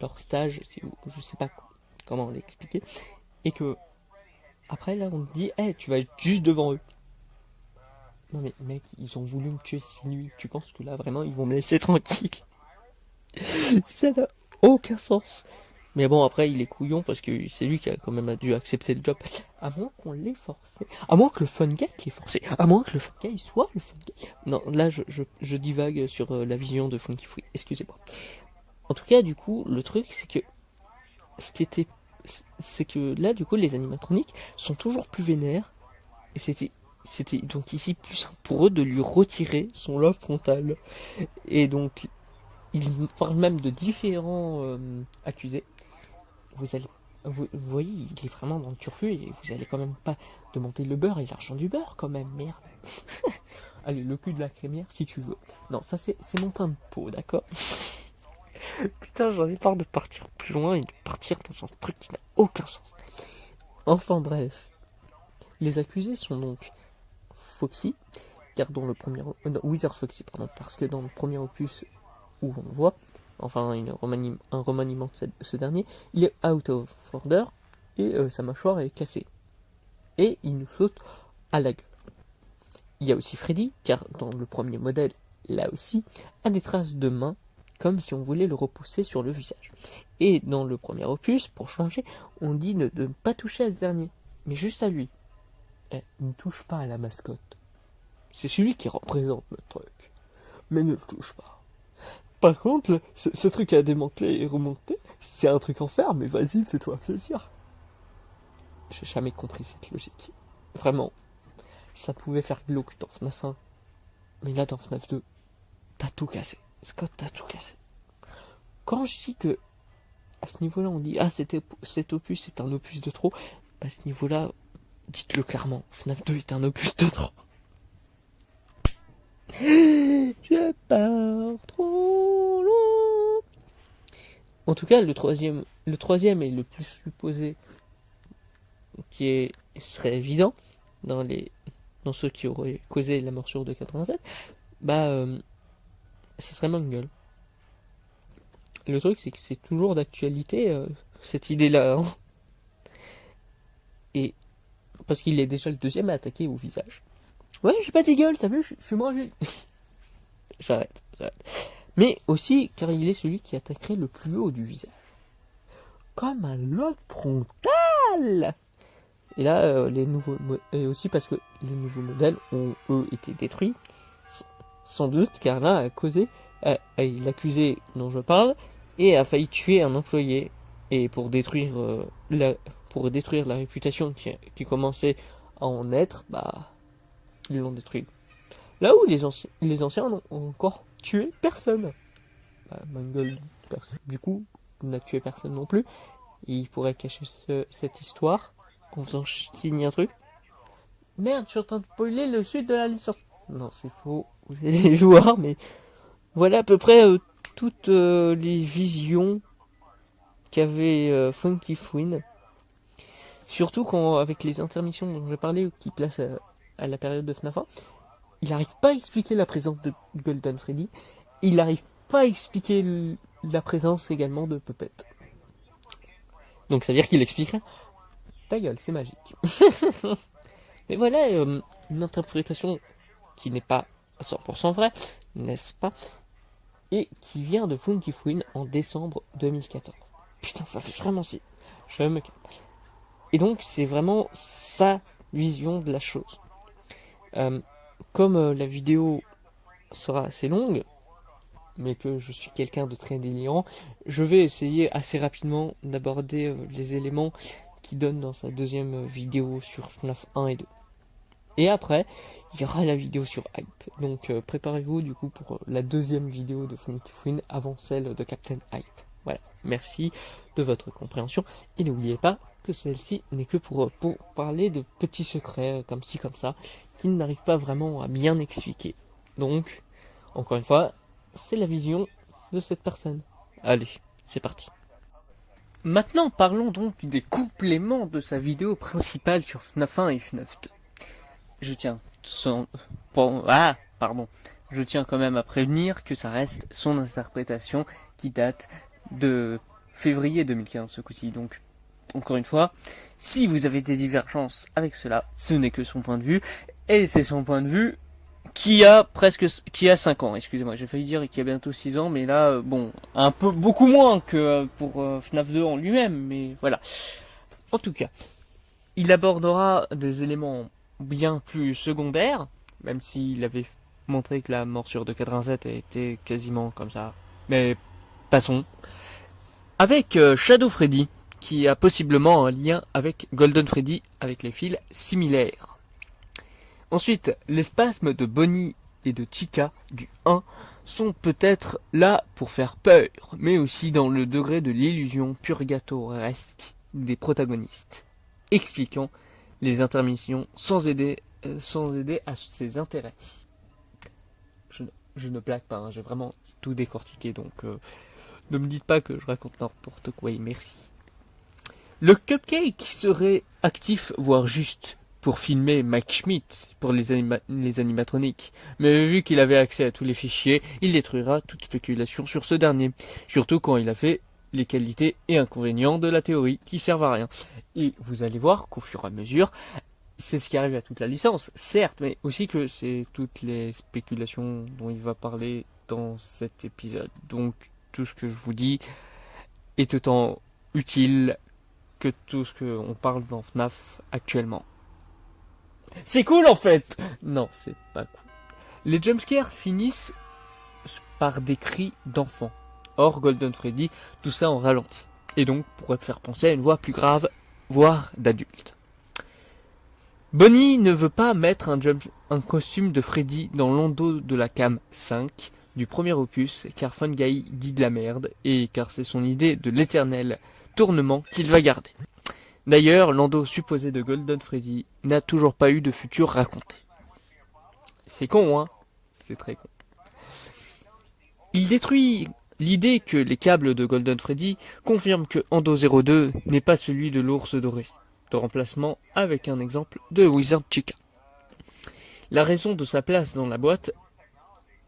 Speaker 1: leur stage, je sais pas comment l'expliquer, et que après là on te dit, hey, tu vas être juste devant eux. Non mais mec, ils ont voulu me tuer 6 nuits, tu penses que là vraiment ils vont me laisser tranquille? Ça n'a aucun sens. Mais bon, après, il est couillon parce que c'est lui qui a quand même dû accepter le job. À moins qu'on l'ait forcé. À moins que le fun guy l'ait forcé. À moins que le fun guy soit le fun guy. Non, là, je divague sur la vision de Funky Free. Excusez-moi. En tout cas, du coup, le truc, c'est que c'est que là, du coup, les animatroniques sont toujours plus vénères. Et c'était donc ici plus simple pour eux de lui retirer son lobe frontal. Et donc, ils parlent même de différents accusés. Vous voyez, il est vraiment dans le turfu et vous allez quand même pas demander le beurre et l'argent du beurre quand même, merde. Allez, le cul de la crémière si tu veux. Non, ça c'est mon teint de peau, d'accord. Putain, j'en ai marre de partir plus loin et de partir dans un truc qui n'a aucun sens. Enfin bref. Les accusés sont donc Foxy, car dans le premier... Wizard Foxy, pardon, parce que dans le premier opus où on le voit, enfin un remaniement de ce dernier, il est out of order et sa mâchoire est cassée. Et il nous saute à la gueule. Il y a aussi Freddy, car dans le premier modèle, là aussi, a des traces de main, comme si on voulait le repousser sur le visage. Et dans le premier opus, pour changer, on dit de ne pas toucher à ce dernier, mais juste à lui. Ne touche pas à la mascotte. C'est celui qui représente notre truc. Mais ne le touche pas. Par contre, ce truc à démanteler et remonter, c'est un truc en fer, mais vas-y, fais-toi plaisir. J'ai jamais compris cette logique. Vraiment. Ça pouvait faire glauque dans FNAF 1. Mais là, dans FNAF 2, t'as tout cassé. Scott, t'as tout cassé. Quand je dis que, à ce niveau-là, on dit, ah, cet opus c'est un opus de trop, à ce niveau-là, dites-le clairement. FNAF 2 est un opus de trop. Je pars trop loin. En tout cas, le troisième est le plus supposé, serait évident dans ceux qui auraient causé la morsure de 87. Ça serait Mangle. Le truc, c'est que c'est toujours d'actualité cette idée-là, hein. Et parce qu'il est déjà le deuxième à attaquer au visage. Ouais, j'ai pas de gueule, ça veut, je suis mangé. J'arrête. Mais aussi car il est celui qui attaquerait le plus haut du visage. Comme un lobe frontal. Et là, et aussi parce que les nouveaux modèles ont, eux, été détruits. Sans doute, car là, a causé, l'accusé dont je parle, et a failli tuer un employé. Et pour détruire la réputation qui commençait à en être, ils l'ont détruit. Là où les anciens n'ont encore tué personne. Mangle, du coup, n'a tué personne non plus. Il pourrait cacher cette histoire en faisant signer un truc. Merde, je suis en train de spoiler le sud de la licence. Non, c'est faux. Vous allez les voir, mais voilà à peu près toutes les visions qu'avait Funky Fwin. Surtout avec les intermissions dont j'ai parlé, qui placent à la période de FNAF 1, il n'arrive pas à expliquer la présence de Golden Freddy. Il n'arrive pas à expliquer la présence également de Puppet. Donc ça veut dire qu'il expliquerait. Ta gueule, c'est magique. Mais voilà, une interprétation qui n'est pas à 100% vraie, n'est-ce pas? Et qui vient de Funky Fouine en décembre 2014. Putain, ça fait vraiment si. Je me calme. Et donc, c'est vraiment sa vision de la chose. Comme la vidéo sera assez longue, mais que je suis quelqu'un de très délirant, je vais essayer assez rapidement d'aborder les éléments qu'il donne dans sa deuxième vidéo sur FNAF 1 et 2. Et après, il y aura la vidéo sur Hype. Donc préparez-vous du coup pour la deuxième vidéo de Funky Fouine avant celle de Captain Hype. Voilà, merci de votre compréhension. Et n'oubliez pas que celle-ci n'est que pour parler de petits secrets comme ci comme ça, qui n'arrivent pas vraiment à bien expliquer. Donc, encore une fois, c'est la vision de cette personne. Allez, c'est parti. Maintenant, parlons donc des compléments de sa vidéo principale sur FNAF 1 et FNAF 2. Je tiens Je tiens quand même à prévenir que ça reste son interprétation qui date de février 2015 ce coup-ci. Donc, encore une fois, si vous avez des divergences avec cela, ce n'est que son point de vue, et c'est son point de vue qui a 5 ans, excusez-moi, j'ai failli dire qu'il y a bientôt 6 ans, mais là, beaucoup moins que pour FNAF 2 en lui-même, mais voilà. En tout cas, il abordera des éléments bien plus secondaires, même s'il avait montré que la morsure de 87 était quasiment comme ça, mais passons. Avec Shadow Freddy, qui a possiblement un lien avec Golden Freddy, avec les fils similaires. Ensuite, les spasmes de Bonnie et de Chica du 1 sont peut-être là pour faire peur, mais aussi dans le degré de l'illusion purgatoresque des protagonistes, expliquant les intermissions sans aider à ses intérêts. Je ne blague pas, hein, j'ai vraiment tout décortiqué, donc ne me dites pas que je raconte n'importe quoi, et merci. Le Cupcake serait actif, voire juste, pour filmer Mike Schmidt pour les animatroniques, mais vu qu'il avait accès à tous les fichiers, il détruira toute spéculation sur ce dernier, surtout quand il a fait les qualités et inconvénients de la théorie qui servent à rien. Et vous allez voir qu'au fur et à mesure, c'est ce qui arrive à toute la licence, certes, mais aussi que c'est toutes les spéculations dont il va parler dans cet épisode. Donc tout ce que je vous dis est autant utile que tout ce qu'on parle dans FNAF actuellement. C'est cool en fait. Non, c'est pas cool. Les jumpscares finissent par des cris d'enfants. Or, Golden Freddy, tout ça en ralenti. Et donc, pourrait faire penser à une voix plus grave, voire d'adulte. Bonnie ne veut pas mettre un costume de Freddy dans l'endos de la cam 5 du premier opus, car Funguy dit de la merde, et car c'est son idée de l'éternel tournement qu'il va garder. D'ailleurs, l'endos supposé de Golden Freddy n'a toujours pas eu de futur raconté. C'est con, hein? C'est très con. Il détruit l'idée que les câbles de Golden Freddy confirment que Endo 02 n'est pas celui de l'ours doré, de remplacement avec un exemple de Wizard Chica. La raison de sa place dans la boîte,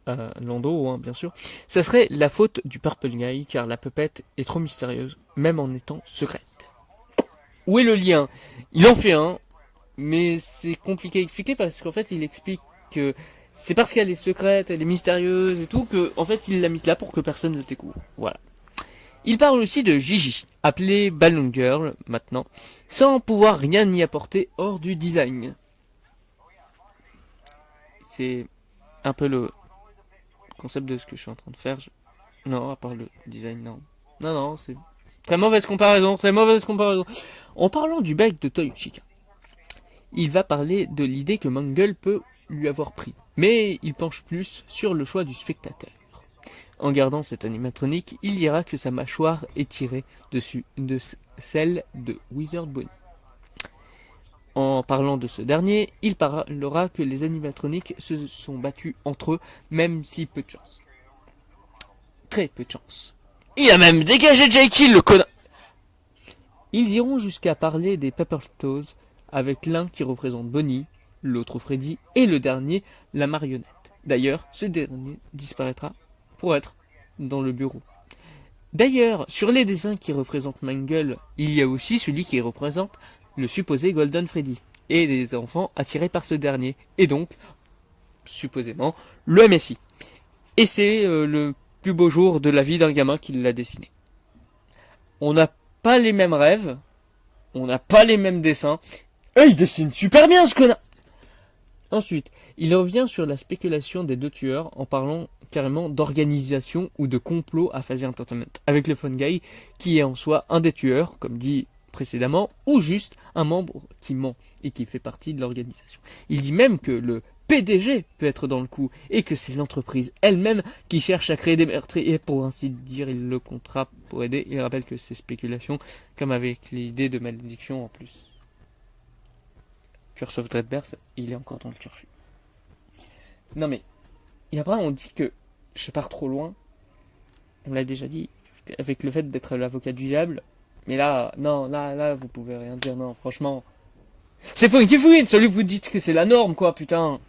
Speaker 1: l'Endo, hein, bien sûr, ça serait la faute du Purple Guy, car la pupette est trop mystérieuse, même en étant secrète. Où est le lien? Il en fait un, mais c'est compliqué à expliquer parce qu'en fait il explique que c'est parce qu'elle est secrète, elle est mystérieuse et tout, que en fait il l'a mise là pour que personne ne découvre. Voilà. Il parle aussi de Gigi, appelée Balloon Girl maintenant, sans pouvoir rien y apporter hors du design. C'est un peu le concept de ce que je suis en train de faire. Non, à part le design, non. Non, c'est... Très mauvaise comparaison. En parlant du bec de Toy Chica, il va parler de l'idée que Mangle peut lui avoir pris, mais il penche plus sur le choix du spectateur. En gardant cette animatronique, il dira que sa mâchoire est tirée dessus de celle de Wizard Bonnie. En parlant de ce dernier, il parlera que les animatroniques se sont battus entre eux, même si peu de chance. Très peu de chance. Il a même dégagé J.K. le connard. Ils iront jusqu'à parler des Pepper Toes, avec l'un qui représente Bonnie, l'autre Freddy, et le dernier, la marionnette. D'ailleurs, ce dernier disparaîtra pour être dans le bureau. D'ailleurs, sur les dessins qui représentent Mangle, il y a aussi celui qui représente le supposé Golden Freddy. et des enfants attirés par ce dernier, et donc, supposément, le Messie. Et c'est le plus beau jour de la vie d'un gamin qui l'a dessiné. On n'a pas les mêmes rêves, on n'a pas les mêmes dessins, et il dessine super bien ce connard. Ensuite, il revient sur la spéculation des deux tueurs en parlant carrément d'organisation ou de complot à Fazer Entertainment, avec le Fun Guy qui est en soi un des tueurs, comme dit précédemment, ou juste un membre qui ment et qui fait partie de l'organisation. Il dit même que le PDG peut être dans le coup et que c'est l'entreprise elle-même qui cherche à créer des meurtriers, pour ainsi dire, il le comptera pour aider. Il rappelle que c'est spéculation, comme avec l'idée de malédiction en plus. Curse of Dreadbears, il est encore dans le curfew. Non mais, et après on dit que je pars trop loin, on l'a déjà dit, avec le fait d'être l'avocat du diable, mais là, non, là, vous pouvez rien dire, non, franchement. C'est Funky Fouine, celui que vous dites que c'est la norme, quoi, putain.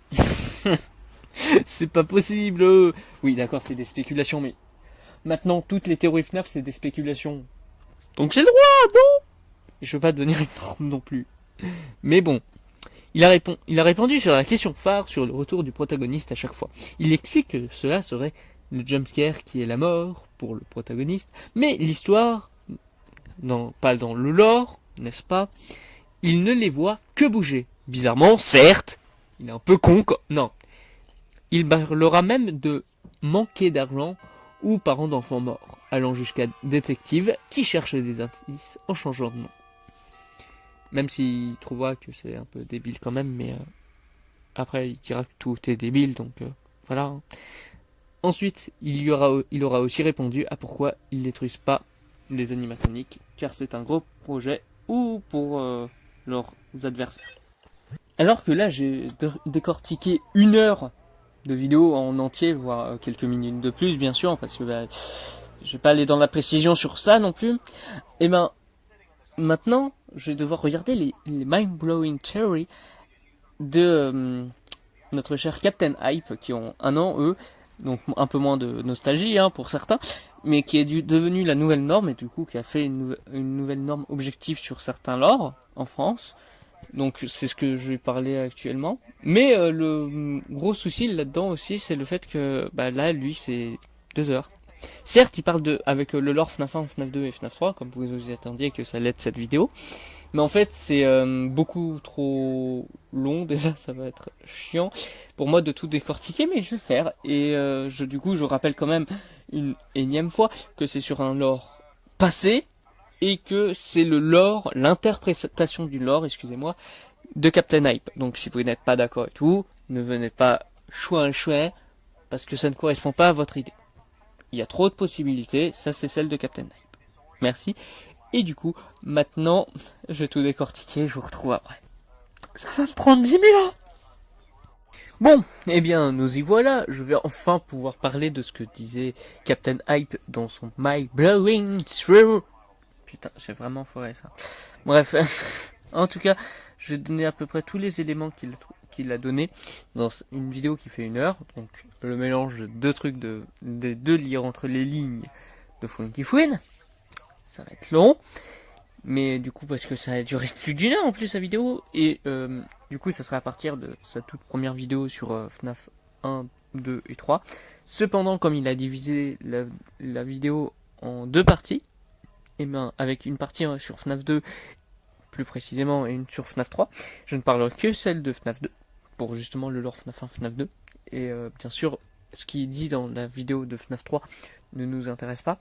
Speaker 1: C'est pas possible. Oui, d'accord, c'est des spéculations, mais maintenant, toutes les théories FNAF, c'est des spéculations. Donc j'ai le droit, non. Et je veux pas devenir une norme non plus. Mais bon. Il a répondu sur la question phare sur le retour du protagoniste à chaque fois. Il explique que cela serait le jumpscare qui est la mort pour le protagoniste, mais l'histoire, pas dans le lore, n'est-ce pas, il ne les voit que bouger. Bizarrement, certes, il est un peu con, non. Il parlera même de manquer d'argent ou parents d'enfants morts, allant jusqu'à détective qui cherche des indices en changeant de nom. Même s'il trouvera que c'est un peu débile quand même, mais après il dira que tout est débile, donc voilà. Ensuite, il aura aussi répondu à pourquoi ils détruisent pas les animatroniques, car c'est un gros projet ou pour leurs adversaires. Alors que là, j'ai décortiqué 1 heure de vidéo en entier, voire quelques minutes de plus, bien sûr, parce que je vais pas aller dans la précision sur ça non plus. Et ben, maintenant, je vais devoir regarder les mind-blowing theories de notre cher Captain Hype, qui ont 1 an, eux, donc un peu moins de nostalgie pour certains, mais qui est devenu la nouvelle norme, et du coup qui a fait une nouvelle norme objective sur certains lores en France. Donc c'est ce que je vais parler actuellement. Mais le gros souci là-dedans aussi, c'est le fait que là, lui, c'est 2 heures. Certes, il parle avec le lore FNAF 1, FNAF 2 et FNAF 3, comme vous vous y attendiez que ça l'aide cette vidéo. Mais en fait, c'est beaucoup trop long, déjà, ça va être chiant pour moi de tout décortiquer, mais je vais le faire. Et du coup, je rappelle quand même une énième fois que c'est sur un lore passé, et que c'est le lore, l'interprétation du lore, excusez-moi, de Captain Hype. Donc si vous n'êtes pas d'accord et tout, ne venez pas chouin, parce que ça ne correspond pas à votre idée. Il y a trop de possibilités, ça c'est celle de Captain Hype. Merci. Et du coup, maintenant, je vais tout décortiquer, je vous retrouve après. Ça va me prendre 10 000 ans. Bon, eh bien, nous y voilà. Je vais enfin pouvoir parler de ce que disait Captain Hype dans son My Blowing Through. Putain, j'ai vraiment foiré ça. Bref, en tout cas, je vais donner à peu près tous les éléments qu'il a donné dans une vidéo qui fait 1 heure. Donc, le mélange de 2 trucs des 2 lire entre les lignes de Funky Fouine. Ça va être long. Mais du coup, parce que ça a duré plus d'1 heure en plus sa vidéo. Et du coup, ça sera à partir de sa toute première vidéo sur FNAF 1, 2 et 3. Cependant, comme il a divisé la vidéo en 2 parties, et bien avec une partie sur FNAF 2 plus précisément et une sur FNAF 3, je ne parlerai que celle de FNAF 2 pour justement le lore FNAF 1, FNAF 2. Et bien sûr, ce qui est dit dans la vidéo de FNAF 3 ne nous intéresse pas.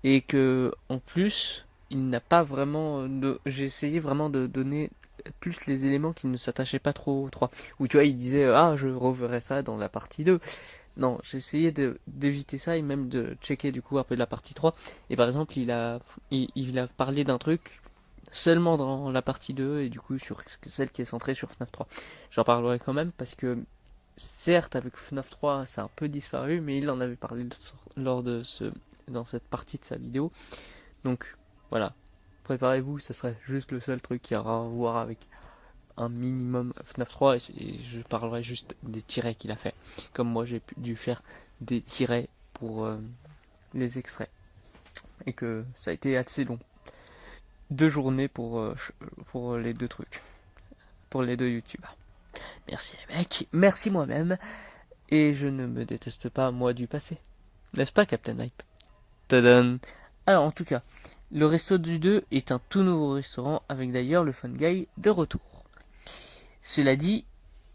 Speaker 1: Et que en plus, il n'a pas vraiment j'ai essayé vraiment de donner plus les éléments qui ne s'attachaient pas trop au 3. Où tu vois, il disait je reverrai ça dans la partie 2. Non, j'ai essayé d'éviter ça et même de checker du coup un peu de la partie 3. Et par exemple, il a parlé d'un truc seulement dans la partie 2 et du coup sur celle qui est centrée sur FNAF 3. J'en parlerai quand même parce que certes avec FNAF 3 ça a un peu disparu, mais il en avait parlé lors de dans cette partie de sa vidéo. Donc voilà, préparez-vous, ça serait juste le seul truc qui aura à voir avec un minimum FNAF 3 et je parlerai juste des tirets qu'il a fait. Comme moi j'ai dû faire des tirets pour les extraits. Et que ça a été assez long. 2 journées pour les 2 trucs. pour les deux youtubeurs. Merci les mecs, merci moi-même, et je ne me déteste pas moi du passé. N'est-ce pas Captain Hype? Tadam. Alors en tout cas, le Resto du 2 est un tout nouveau restaurant avec d'ailleurs le Fun Guy de retour. Cela dit,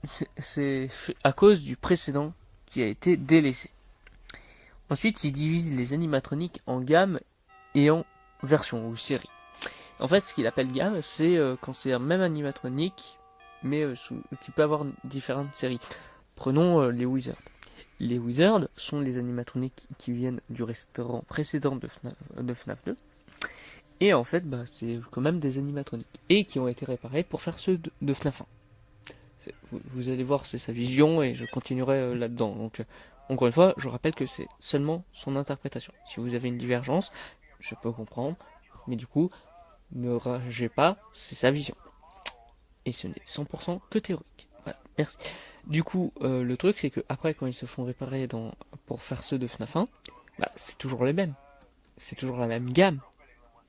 Speaker 1: c'est à cause du précédent qui a été délaissé. Ensuite, ils divisent les animatroniques en gamme et en version ou série. En fait, ce qu'il appelle gamme, c'est quand c'est un même animatronique, mais qui peut avoir différentes séries. Prenons les Wizards. Les Wizards sont les animatroniques qui viennent du restaurant précédent de FNAF 2. Et en fait, c'est quand même des animatroniques. Et qui ont été réparés pour faire ceux de FNAF 1. Vous allez voir, c'est sa vision et je continuerai là-dedans. Donc, encore une fois, je rappelle que c'est seulement son interprétation. Si vous avez une divergence, je peux comprendre. Mais du coup, ne ragez pas, c'est sa vision. Et ce n'est 100% que théorique. Voilà, merci. Du coup, le truc, c'est que après, quand ils se font réparer pour faire ceux de FNAF 1, c'est toujours les mêmes. C'est toujours la même gamme.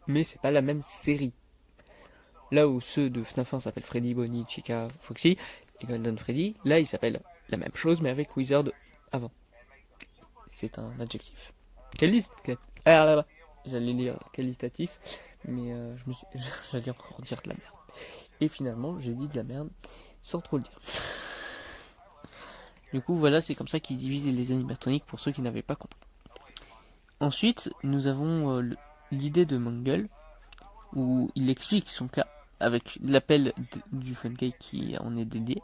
Speaker 1: Mais c'est pas la même série. Là où ceux de FNAF 1 s'appellent Freddy, Bonnie, Chica, Foxy et Golden Freddy, là ils s'appellent la même chose mais avec Wizard avant. C'est un adjectif. J'allais lire qualitatif, mais j'allais encore dire de la merde. Et finalement, j'ai dit de la merde sans trop le dire. Du coup, voilà, c'est comme ça qu'ils divisent les animatroniques pour ceux qui n'avaient pas compris. Ensuite, nous avons l'idée de Mangle, où il explique son cas avec l'appel du Funky qui en est dédié.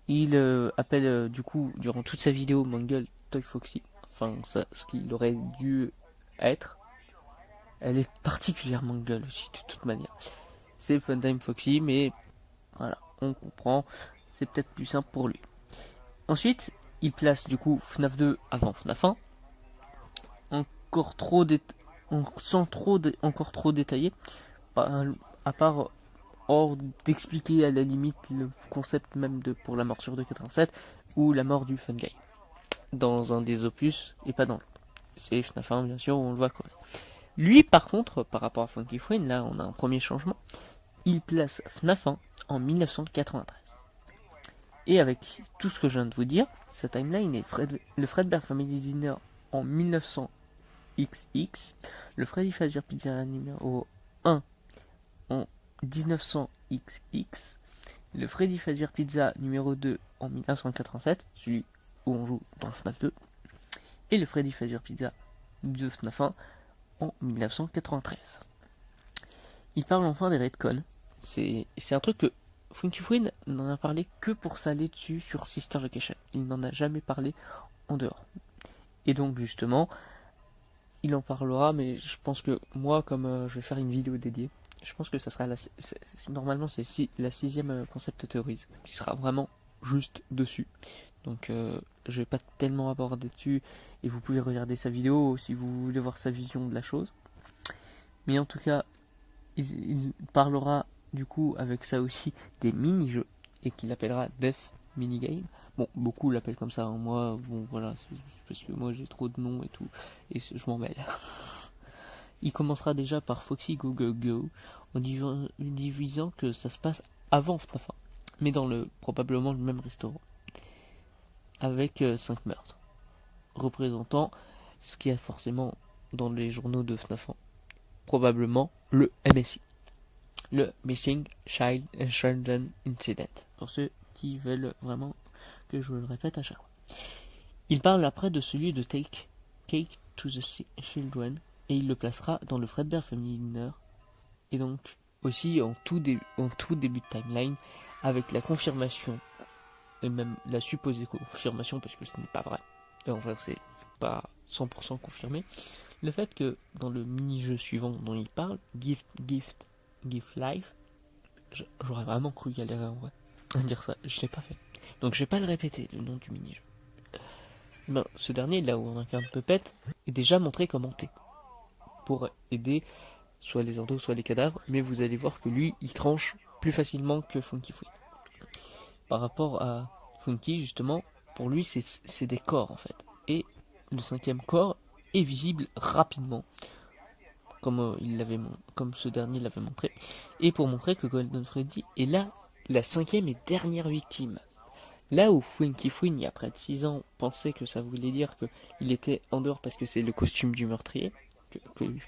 Speaker 1: Il appelle du coup durant toute sa vidéo Mangle Toy Foxy, enfin ce qu'il aurait dû être. Elle est particulièrement gueule aussi de toute manière. C'est Funtime Foxy, mais voilà, on comprend, c'est peut-être plus simple pour lui. Ensuite, il place du coup FNAF 2 avant FNAF 1. Encore trop encore trop détaillé, à part d'expliquer à la limite le concept même pour la morsure de 87 ou la mort du Fun Guy dans un des opus et pas dans l'autre. C'est FNAF 1 bien sûr, on le voit quand même. Lui par contre, par rapport à Funky Friend, là on a un premier changement, il place FNAF 1 en 1993. Et avec tout ce que je viens de vous dire, sa timeline est le Fredbear Family Dinner en 1900XX, le Freddy Fazbear Pizza numéro 1 en 1900XX, le Freddy Fazbear Pizza numéro 2 en 1987, celui où on joue dans le FNAF 2, et le Freddy Fazbear Pizza de FNAF 1 en 1993. Il parle enfin des retcons. C'est un truc que Funky Friend n'en a parlé que pour s'aller dessus sur Sister Location. Il n'en a jamais parlé en dehors. Et donc justement, il en parlera, mais je pense que moi, comme je vais faire une vidéo dédiée, je pense que ça sera normalement c'est la 6ème concept théorise qui sera vraiment juste dessus. Donc je vais pas tellement aborder dessus et vous pouvez regarder sa vidéo si vous voulez voir sa vision de la chose. Mais en tout cas, il parlera du coup avec ça aussi des mini-jeux et qu'il appellera Def Minigame. Bon, beaucoup l'appellent comme ça, hein. Moi, bon voilà, c'est juste parce que moi j'ai trop de noms et tout, et je m'en mêle. Il commencera déjà par Foxy Go Go Go, en divisant que ça se passe avant FNAF 1, mais dans probablement le même restaurant, avec 5 meurtres, représentant ce qu'il y a forcément dans les journaux de FNAF 1, probablement le MSI, le Missing Child Children Incident, pour ceux qui veulent vraiment que je le répète à chaque fois. Il parle après de celui de Take Cake to the Children, et il le placera dans le Fredbear Family Dinner, et donc aussi en tout début de timeline, avec la confirmation, et même la supposée confirmation, parce que ce n'est pas vrai, et en vrai c'est pas 100% confirmé, le fait que dans le mini-jeu suivant dont il parle, Gift Life, j'aurais vraiment cru galérer en vrai à dire ça, je l'ai pas fait. Donc je vais pas le répéter, le nom du mini-jeu. Ce dernier, là où on incarne Puppet, est déjà montré commenté pour aider soit les ordos, soit les cadavres, mais vous allez voir que lui, il tranche plus facilement que Funky Friend. Par rapport à Funky, justement, pour lui, c'est des corps en fait. Et le 5ème corps est visible rapidement, comme ce dernier l'avait montré, et pour montrer que Golden Freddy est là la 5e et dernière victime. Là où Fouinky Fouine, il y a près de 6 ans, pensait que ça voulait dire qu'il était en dehors parce que c'est le costume du meurtrier,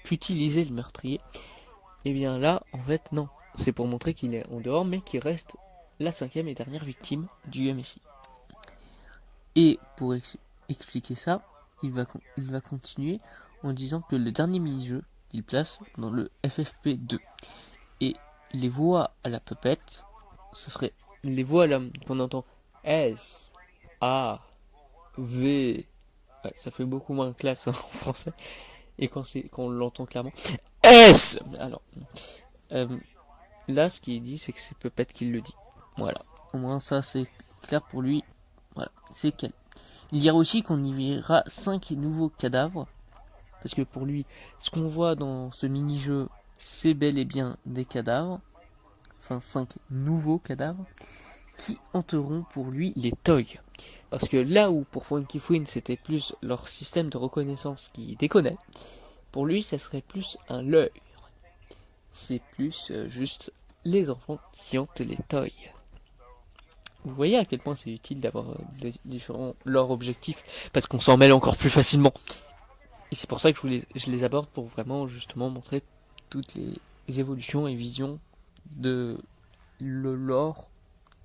Speaker 1: qu'utilisait le meurtrier, et bien là, en fait, non. C'est pour montrer qu'il est en dehors, mais qu'il reste la 5e et dernière victime du MSI. Et pour expliquer ça, il va continuer en disant que le dernier mini-jeu, il place dans le FFP2. Et les voix à la pupette, ce serait les voix là qu'on entend S, A, V. Ouais, ça fait beaucoup moins classe en français. Et quand on l'entend clairement, S. Alors, là, ce qu'il dit, c'est que c'est Puppet qui le dit. Voilà. Au moins, ça, c'est clair pour lui. Voilà. C'est quel. Il dira aussi qu'on y verra 5 nouveaux cadavres. Parce que pour lui, ce qu'on voit dans ce mini-jeu, c'est bel et bien des cadavres. Enfin, 5 nouveaux cadavres. Qui hanteront pour lui les toys. Parce que là où pour Funky Fouine, c'était plus leur système de reconnaissance qui déconnait, pour lui, ça serait plus un leurre. C'est plus juste les enfants qui hantent les toys. Vous voyez à quel point c'est utile d'avoir des différents leurs objectifs, parce qu'on s'en mêle encore plus facilement. Et c'est pour ça que je les aborde pour vraiment justement montrer toutes les évolutions et visions de le lore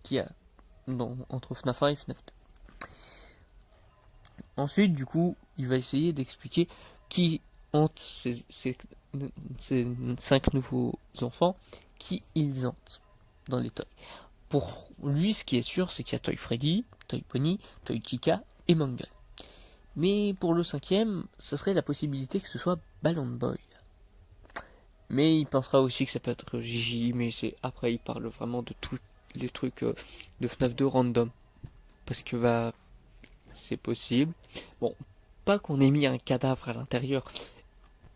Speaker 1: qu'il y a entre FNAF 1 et FNAF 2. Ensuite, du coup, il va essayer d'expliquer qui hante ces 5 nouveaux enfants, qui ils hantent dans les toys. Pour lui, ce qui est sûr, c'est qu'il y a Toy Freddy, Toy Pony, Toy Chica et Mangle. Mais pour le 5e, ça serait la possibilité que ce soit Ballon Boy. Mais il pensera aussi que ça peut être Gigi, mais après il parle vraiment de tous les trucs de FNAF 2 random. Parce que c'est possible. Bon, pas qu'on ait mis un cadavre à l'intérieur.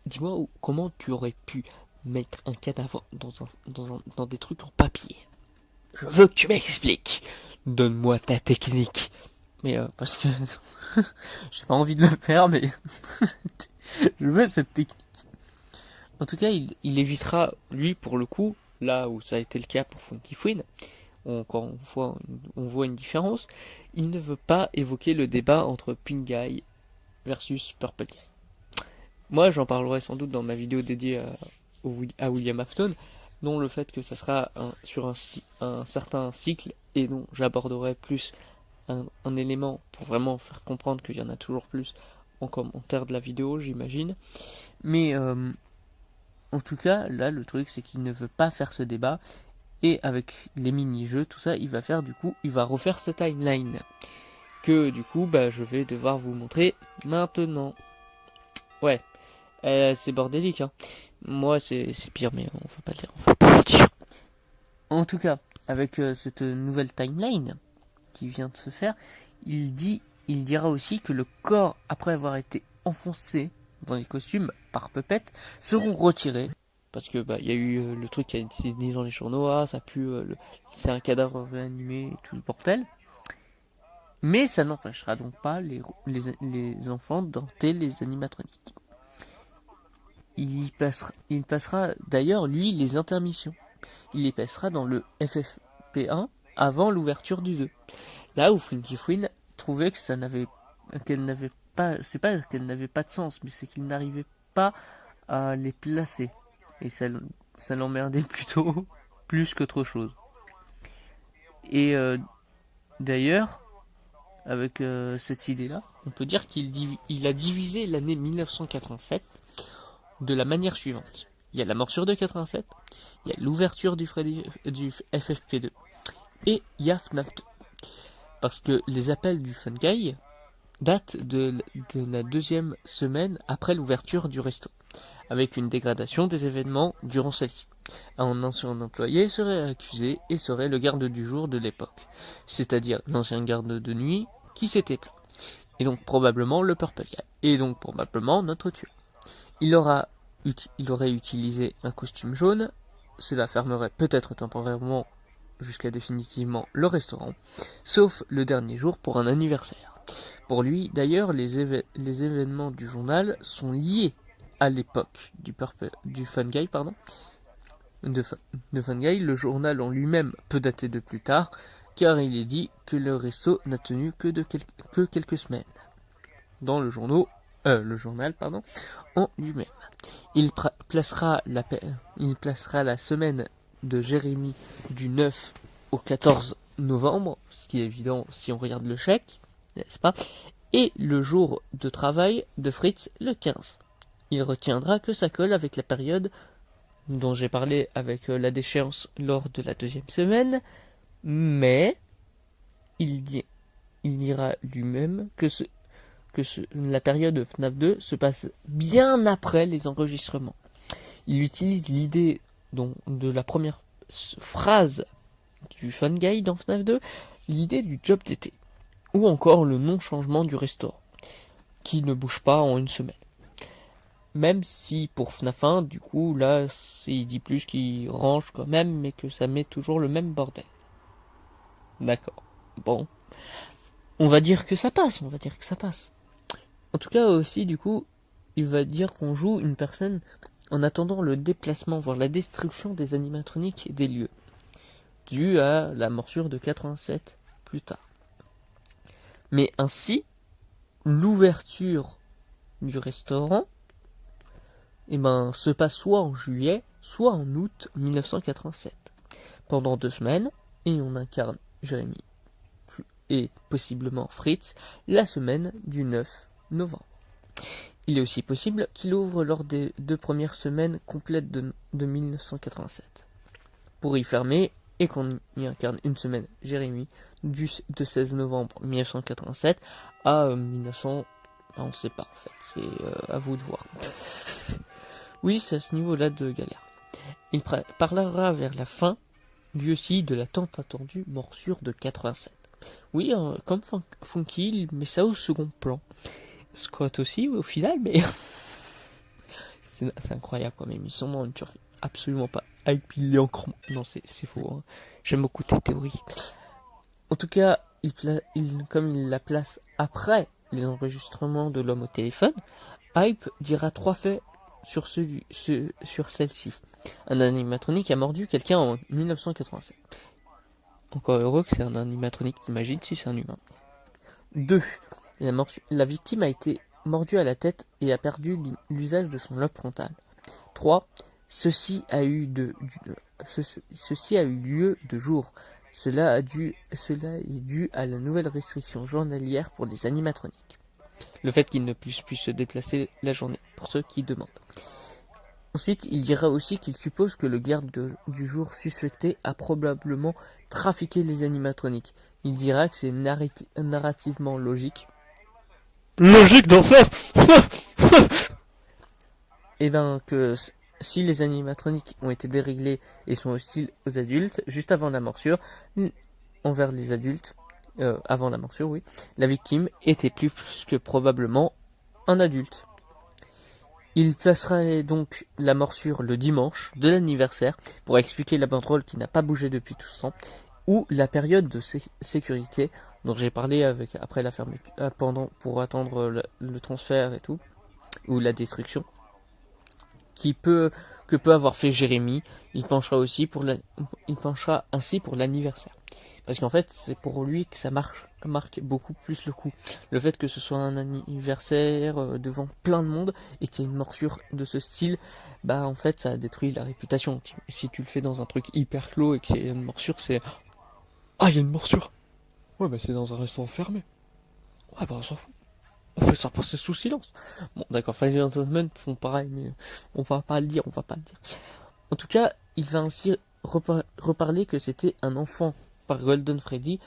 Speaker 1: Dis-moi comment tu aurais pu mettre un cadavre dans des trucs en papier. Je veux que tu m'expliques. Donne-moi ta technique. Mais parce que j'ai pas envie de le faire, mais je veux cette technique. En tout cas, il évitera, lui, pour le coup, là où ça a été le cas pour Funky Fouine, encore une fois, on voit une différence. Il ne veut pas évoquer le débat entre Pink Guy versus Purple Guy. Moi, j'en parlerai sans doute dans ma vidéo dédiée à William Afton, dont le fait que ça sera sur un certain cycle, et dont j'aborderai plus un élément pour vraiment faire comprendre qu'il y en a toujours plus en commentaire de la vidéo, j'imagine. Mais en tout cas, là, le truc, c'est qu'il ne veut pas faire ce débat. Et avec les mini-jeux, tout ça, il va refaire cette timeline. Que du coup, je vais devoir vous montrer maintenant. Ouais, c'est bordélique, hein. Moi, c'est pire, mais on va pas le dire. En tout cas, avec cette nouvelle timeline qui vient de se faire, il dira aussi que le corps, après avoir été enfoncé dans les costumes par Puppet, seront retirés. Parce que y a eu le truc qui a été dit dans les journaux, ça pue, c'est un cadavre réanimé et tout le bordel. Mais ça n'empêchera donc pas les enfants d'hanter les animatroniques. Il passera d'ailleurs, lui, les intermissions. Il les passera dans le FFP1 avant l'ouverture du 2. Là où Funky Fouine trouvait que qu'elle n'avait pas, c'est pas qu'elle n'avait pas de sens, mais c'est qu'il n'arrivait pas à les placer. Et ça l'emmerdait plutôt plus qu'autre chose. Et d'ailleurs, avec cette idée-là, on peut dire qu'il a divisé l'année 1987 de la manière suivante. Il y a la morsure de 87, il y a l'ouverture du FFP2, et il y a FNAF 2. Parce que les appels du Fun Guy datent de la 2e semaine après l'ouverture du resto, avec une dégradation des événements durant celle-ci. Un ancien employé serait accusé et serait le garde du jour de l'époque, c'est-à-dire l'ancien garde de nuit qui s'était plaint, et donc probablement le Purple Guy, et donc probablement notre tueur. Il aurait utilisé un costume jaune, cela fermerait peut-être temporairement jusqu'à définitivement le restaurant, sauf le dernier jour pour un anniversaire. Pour lui, d'ailleurs, les événements du journal sont liés à l'époque du Fun Guy, de Fun Guy, le journal en lui-même peut dater de plus tard, car il est dit que le resto n'a tenu que quelques semaines. Dans le journal, en lui-même. Il placera la semaine de Jérémy du 9 au 14 novembre, ce qui est évident si on regarde le chèque, n'est-ce pas? Et le jour de travail de Fritz le 15. Il retiendra que ça colle avec la période dont j'ai parlé avec la déchéance lors de la deuxième semaine, mais il dira lui-même que la période de FNAF 2 se passe bien après les enregistrements. Il utilise l'idée de la première phrase du Fun Guy dans FNAF 2, l'idée du job d'été, ou encore le non-changement du restaurant, qui ne bouge pas en une semaine. Même si pour FNAF 1, du coup, là, il dit plus qu'il range quand même, mais que ça met toujours le même bordel. D'accord. Bon. On va dire que ça passe. En tout cas, aussi, du coup, il va dire qu'on joue une personne en attendant le déplacement, voire la destruction des animatroniques et des lieux, dû à la morsure de 87 plus tard. Mais ainsi, l'ouverture du restaurant se passe soit en juillet, soit en août 1987. Pendant 2 semaines, et on incarne Jérémy et possiblement Fritz la semaine du 9 novembre. Il est aussi possible qu'il ouvre lors des 2 premières semaines complètes de 1987, pour y fermer et qu'on y incarne une semaine Jérémy de 16 novembre 1987 à 1900. On sait pas en fait, c'est à vous de voir. Oui, c'est à ce niveau-là de galère. Il parlera vers la fin, lui aussi, de la tant attendue morsure de 87. Oui, comme Funky, il met ça au second plan. Scott aussi, au final, mais c'est incroyable quand même. Ils sont dans une surface absolument pas hype. Il est encore. Non, c'est faux. Hein. J'aime beaucoup tes théories. En tout cas, comme il la place après les enregistrements de l'homme au téléphone, Hype dira 3 faits sur celle-ci. Un animatronique a mordu quelqu'un en 1987. Encore heureux que c'est un animatronique, t'imagines si c'est un humain. 2. La victime a été mordue à la tête et a perdu l'usage de son lobe frontal. 3. Ceci a eu lieu de jour. Cela est dû à la nouvelle restriction journalière pour les animatroniques. Le fait qu'ils ne puissent plus se déplacer la journée, pour ceux qui demandent. Ensuite, il dira aussi qu'il suppose que le garde du jour suspecté a probablement trafiqué les animatroniques. Il dira que c'est narrativement logique. Logique d'enfer. Et que si les animatroniques ont été déréglés et sont hostiles aux adultes, juste avant la morsure, envers les adultes, avant la morsure, oui, la victime était plus que probablement un adulte. Il placera donc la morsure le dimanche de l'anniversaire pour expliquer la banderole qui n'a pas bougé depuis tout ce temps, ou la période de sécurité dont j'ai parlé après la fermeture, pour attendre le transfert et tout, ou la destruction, que peut avoir fait Jérémy. Il penchera ainsi pour l'anniversaire. Parce qu'en fait, c'est pour lui que ça marque beaucoup plus le coup. Le fait que ce soit un anniversaire devant plein de monde et qu'il y ait une morsure de ce style, en fait, ça détruit la réputation. Si tu le fais dans un truc hyper clos et qu'il y a une morsure, c'est... Ah, il y a une morsure. Ouais, c'est dans un restaurant fermé. Ouais, on s'en fout. On fait ça passer sous silence. Bon, d'accord, Five Gentlemen font pareil, mais on va pas le dire. En tout cas, il va ainsi reparler que c'était un enfant par Golden Freddy,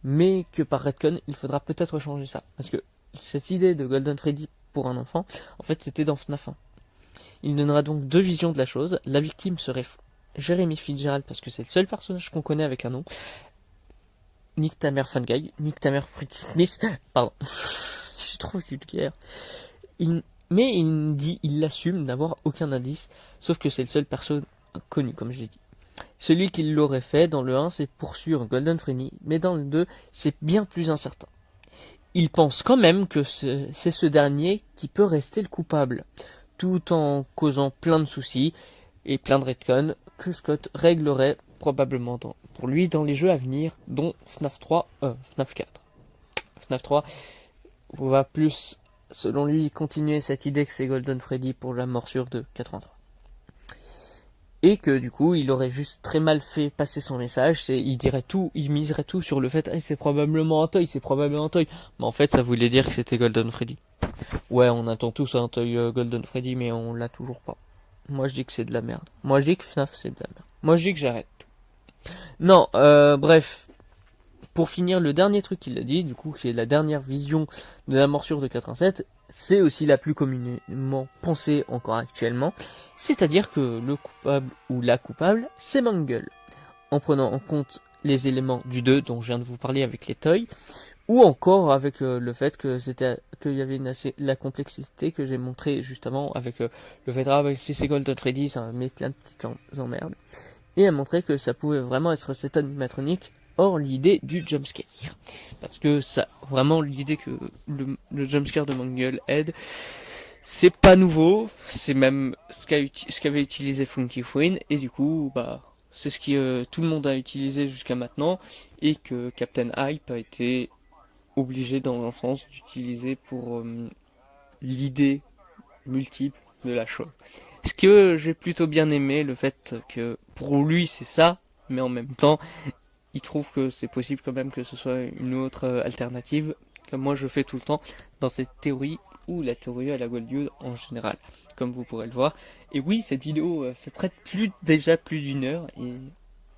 Speaker 1: mais que par Redcon, il faudra peut-être changer ça. Parce que cette idée de Golden Freddy pour un enfant, en fait, c'était dans FNAF 1. Il donnera donc 2 visions de la chose. La victime serait Jérémy Fitzgerald, parce que c'est le seul personnage qu'on connaît avec un nom. Nick ta mère Fun Guy, Nick ta mère Fritz Smith, pardon. Je suis trop vulgaire. Mais il l'assume d'avoir aucun indice, sauf que c'est le seul perso connu, comme je l'ai dit. Celui qui l'aurait fait dans le 1, c'est pour sûr Golden Freddy, mais dans le 2, c'est bien plus incertain. Il pense quand même que c'est ce dernier qui peut rester le coupable, tout en causant plein de soucis et plein de retcons, que Scott réglerait probablement pour lui dans les jeux à venir, dont FNAF 3, FNAF 4. FNAF 3 va plus, selon lui, continuer cette idée que c'est Golden Freddy pour la morsure de 83. Et que du coup, il aurait juste très mal fait passer son message, il dirait tout, il miserait tout sur le fait, c'est probablement un toy, c'est probablement un toy. Mais en fait, ça voulait dire que c'était Golden Freddy. Ouais, on attend tous un toy Golden Freddy, mais on l'a toujours pas. Moi, je dis que c'est de la merde. Moi, je dis que FNAF, c'est de la merde. Moi, je dis que j'arrête tout. Non, bref. Pour finir, le dernier truc qu'il a dit, du coup, qui est la dernière vision de la morsure de 87, c'est aussi la plus communément pensée encore actuellement, c'est-à-dire que le coupable ou la coupable, c'est Mangle. En prenant en compte les éléments du 2 dont je viens de vous parler avec les toys, ou encore avec le fait que qu'il y avait la complexité que j'ai montré juste avant avec le fait si c'est Golden Freddy, ça met plein de petites emmerdes, et à montrer que ça pouvait vraiment être cet animatronique hors l'idée du jumpscare, parce que ça vraiment l'idée que le jumpscare de Mangle aide, c'est pas nouveau, c'est même ce qu'avait utilisé Funky Fwin, et du coup bah c'est ce que tout le monde a utilisé jusqu'à maintenant, et que Captain Hype a été obligé dans un sens d'utiliser pour l'idée multiple de la chose. Ce que j'ai plutôt bien aimé, le fait que pour lui c'est ça, mais en même temps il trouve que c'est possible quand même que ce soit une autre alternative, comme moi je fais tout le temps dans cette théorie, ou la théorie à la Goldieux en général, comme vous pourrez le voir. Et oui, cette vidéo fait déjà plus d'une heure, et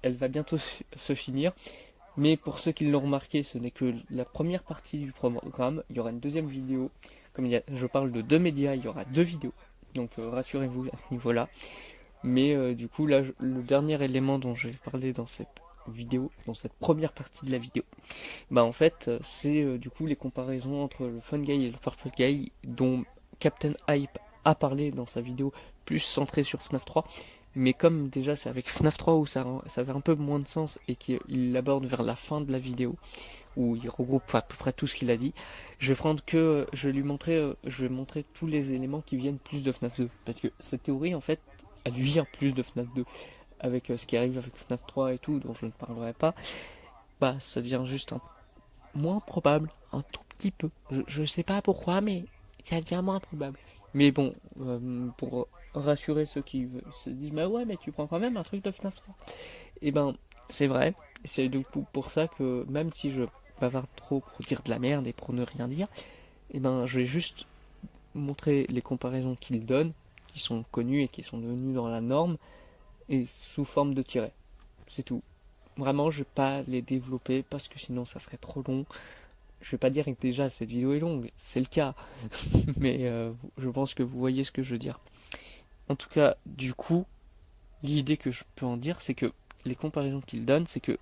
Speaker 1: elle va bientôt se finir. Mais pour ceux qui l'ont remarqué, ce n'est que la première partie du programme. Il y aura une deuxième vidéo. Comme je parle de 2 médias, il y aura 2 vidéos. Donc rassurez-vous à ce niveau-là. Mais du coup, là, le dernier élément dont je vais parler dans cette vidéo, dans cette première partie de la vidéo, bah en fait, c'est du coup les comparaisons entre le Fun Guy et le Purple Guy, dont Captain Hype a parlé dans sa vidéo, plus centrée sur FNAF 3. Mais comme déjà c'est avec FNAF 3 où ça avait un peu moins de sens, et qu'il l'aborde vers la fin de la vidéo, où il regroupe à peu près tout ce qu'il a dit, je vais montrer tous les éléments qui viennent plus de FNAF 2. Parce que cette théorie, en fait, elle vient plus de FNAF 2. Avec ce qui arrive avec FNAF 3 et tout, dont je ne parlerai pas, bah ça devient juste moins probable, un tout petit peu. Je sais pas pourquoi, mais ça devient moins probable. Mais bon, pour rassurer ceux qui se disent, bah ouais, mais tu prends quand même un truc de FNAF 3. Et ben, c'est vrai. C'est du coup pour ça que même si je bavarde trop pour dire de la merde et pour ne rien dire, et ben, je vais juste montrer les comparaisons qu'il donne, qui sont connues et qui sont devenues dans la norme, et sous forme de tirets. C'est tout. Vraiment, je vais pas les développer parce que sinon ça serait trop long. Je vais pas dire que déjà cette vidéo est longue, c'est le cas, mais je pense que vous voyez ce que je veux dire. En tout cas, du coup, l'idée que je peux en dire, c'est que les comparaisons qu'il donne, c'est que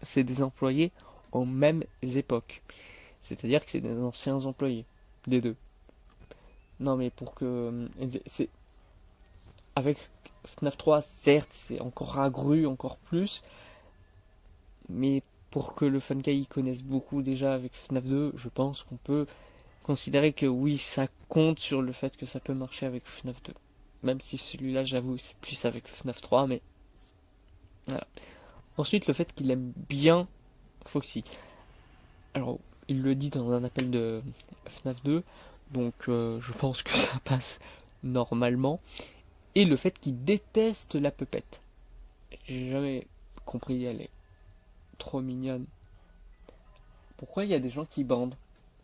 Speaker 1: c'est des employés aux mêmes époques. C'est-à-dire que c'est des anciens employés, des deux. Non mais pour que... c'est avec FNAF 3, certes, c'est encore agru, encore plus, mais pour que le Fun Guy connaisse beaucoup déjà avec FNAF 2, je pense qu'on peut considérer que oui, ça compte sur le fait que ça peut marcher avec FNAF 2. Même si celui-là, j'avoue, c'est plus avec FNAF 3, mais voilà. Ensuite, le fait qu'il aime bien Foxy. Alors, il le dit dans un appel de FNAF 2, donc je pense que ça passe normalement. Et le fait qu'il déteste la pupette. J'ai jamais compris, elle est trop mignonne. Pourquoi il y a des gens qui bandent?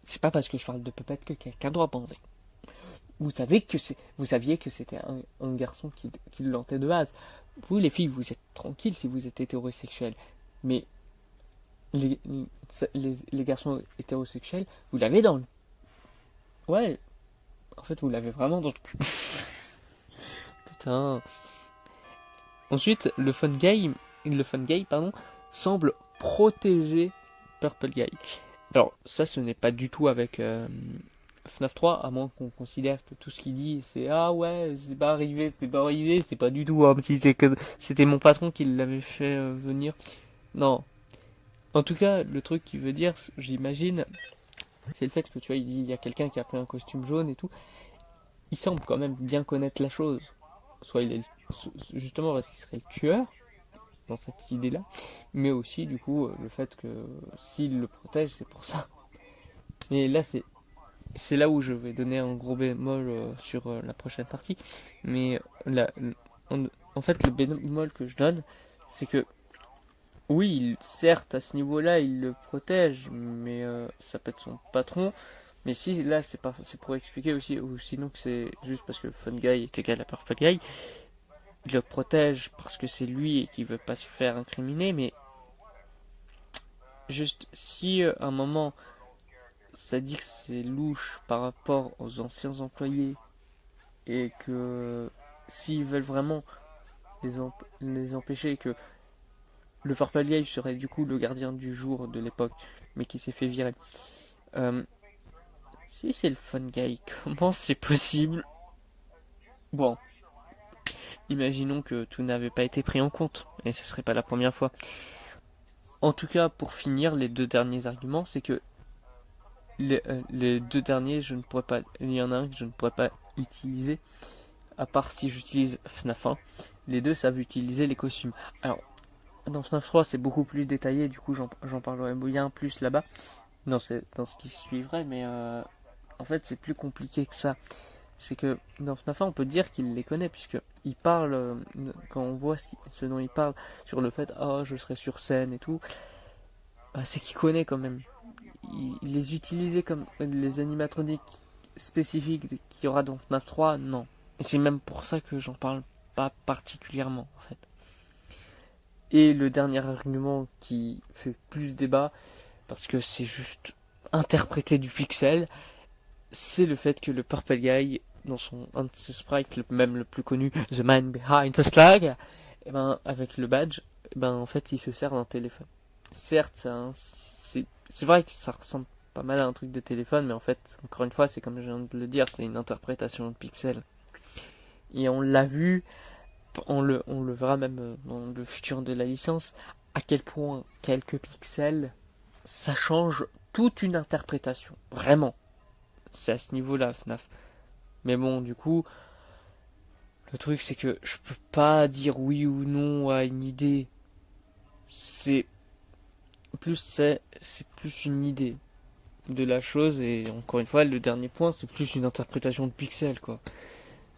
Speaker 1: C'est pas parce que je parle de pupette que quelqu'un doit bander. Vous saviez que c'était un garçon qui le lentait de base. Vous les filles, vous êtes tranquilles si vous êtes hétérosexuels. Mais les garçons hétérosexuels, vous l'avez dans le... Ouais, en fait vous l'avez vraiment dans le cul. Putain. Ensuite, le Fun Guy, semble protéger Purple Guy. Alors, ça, ce n'est pas du tout avec FNAF 3, à moins qu'on considère que tout ce qu'il dit, c'est ah ouais, c'est pas arrivé, c'est pas du tout, c'était mon patron qui l'avait fait venir. Non. En tout cas, le truc qu'il veut dire, j'imagine, c'est le fait que tu vois, il dit il y a quelqu'un qui a pris un costume jaune et tout. Il semble quand même bien connaître la chose. Soit il est justement parce qu'il serait le tueur dans cette idée-là, mais aussi du coup le fait que s'il le protège, c'est pour ça. Mais là, c'est là où je vais donner un gros bémol sur la prochaine partie. Mais là, en, en fait, le bémol que je donne, c'est que oui, certes, à ce niveau-là, il le protège, mais ça peut être son patron. Mais si là, c'est pour expliquer aussi, ou sinon que c'est juste parce que Fun Guy est égal à Purple Guy, il le protège parce que c'est lui et qu'il veut pas se faire incriminer, mais juste si à un moment ça dit que c'est louche par rapport aux anciens employés et que s'ils veulent vraiment les empêcher, que le Purple Guy serait du coup le gardien du jour de l'époque, mais qui s'est fait virer. Euh, si c'est le Fun Guy, comment c'est possible? Bon, imaginons que tout n'avait pas été pris en compte, et ce serait pas la première fois. En tout cas, pour finir, les deux derniers arguments, c'est que les deux derniers, je ne pourrais pas. Il y en a un que je ne pourrais pas utiliser, à part si j'utilise FNAF 1. Les deux savent utiliser les costumes. Alors, dans FNAF 3, c'est beaucoup plus détaillé, du coup, j'en parlerai bien plus là-bas. Non, c'est dans ce qui suivrait, mais en fait, c'est plus compliqué que ça. C'est que dans FNAF 1, on peut dire qu'il les connaît, puisque il parle, quand on voit ce dont il parle sur le fait, oh, je serai sur scène et tout, bah, c'est qu'il connaît quand même. Il les utilisait comme les animatroniques spécifiques qu'il y aura dans FNAF 3, non. Et c'est même pour ça que j'en parle pas particulièrement, en fait. Et le dernier argument qui fait plus débat, parce que c'est juste interpréter du pixel, c'est le fait que le Purple Guy, dans un de ses sprites, même le plus connu, The Man Behind the Slag, et ben, avec le badge, et ben, en fait, il se sert d'un téléphone. Certes, c'est vrai que ça ressemble pas mal à un truc de téléphone, mais en fait, encore une fois, c'est comme je viens de le dire, c'est une interprétation de pixels. Et on l'a vu, on le verra même dans le futur de la licence, à quel point quelques pixels, ça change toute une interprétation. Vraiment. C'est à ce niveau-là, FNAF. Mais bon, du coup, le truc c'est que je peux pas dire oui ou non à une idée. C'est plus une idée de la chose, et encore une fois, le dernier point, c'est plus une interprétation de pixels, quoi.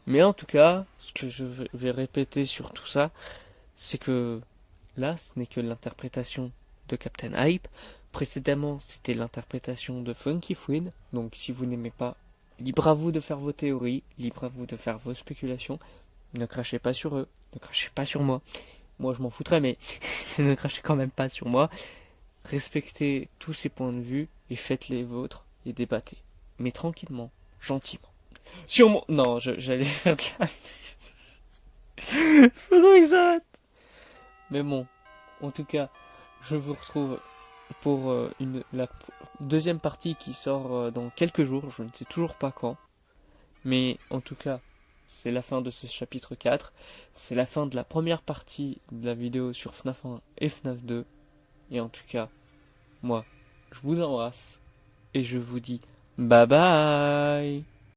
Speaker 1: Mais en tout cas, ce que je vais répéter sur tout ça, c'est que là, ce n'est que l'interprétation de Captain Hype. Précédemment, c'était l'interprétation de Funky Fwid. Donc, si vous n'aimez pas, libre à vous de faire vos théories, libre à vous de faire vos spéculations. Ne crachez pas sur eux, ne crachez pas sur moi. Moi, je m'en foutrais, mais ne crachez quand même pas sur moi. Respectez tous ces points de vue et faites les vôtres et débattez. Mais tranquillement, gentiment. Sur mon... Non, j'allais faire de la... Faudrait que j'arrête. Mais bon, en tout cas, je vous retrouve pour la deuxième partie qui sort dans quelques jours. Je ne sais toujours pas quand. Mais en tout cas, c'est la fin de ce chapitre 4. C'est la fin de la première partie de la vidéo sur FNAF 1 et FNAF 2. Et en tout cas, moi, je vous embrasse et je vous dis bye bye.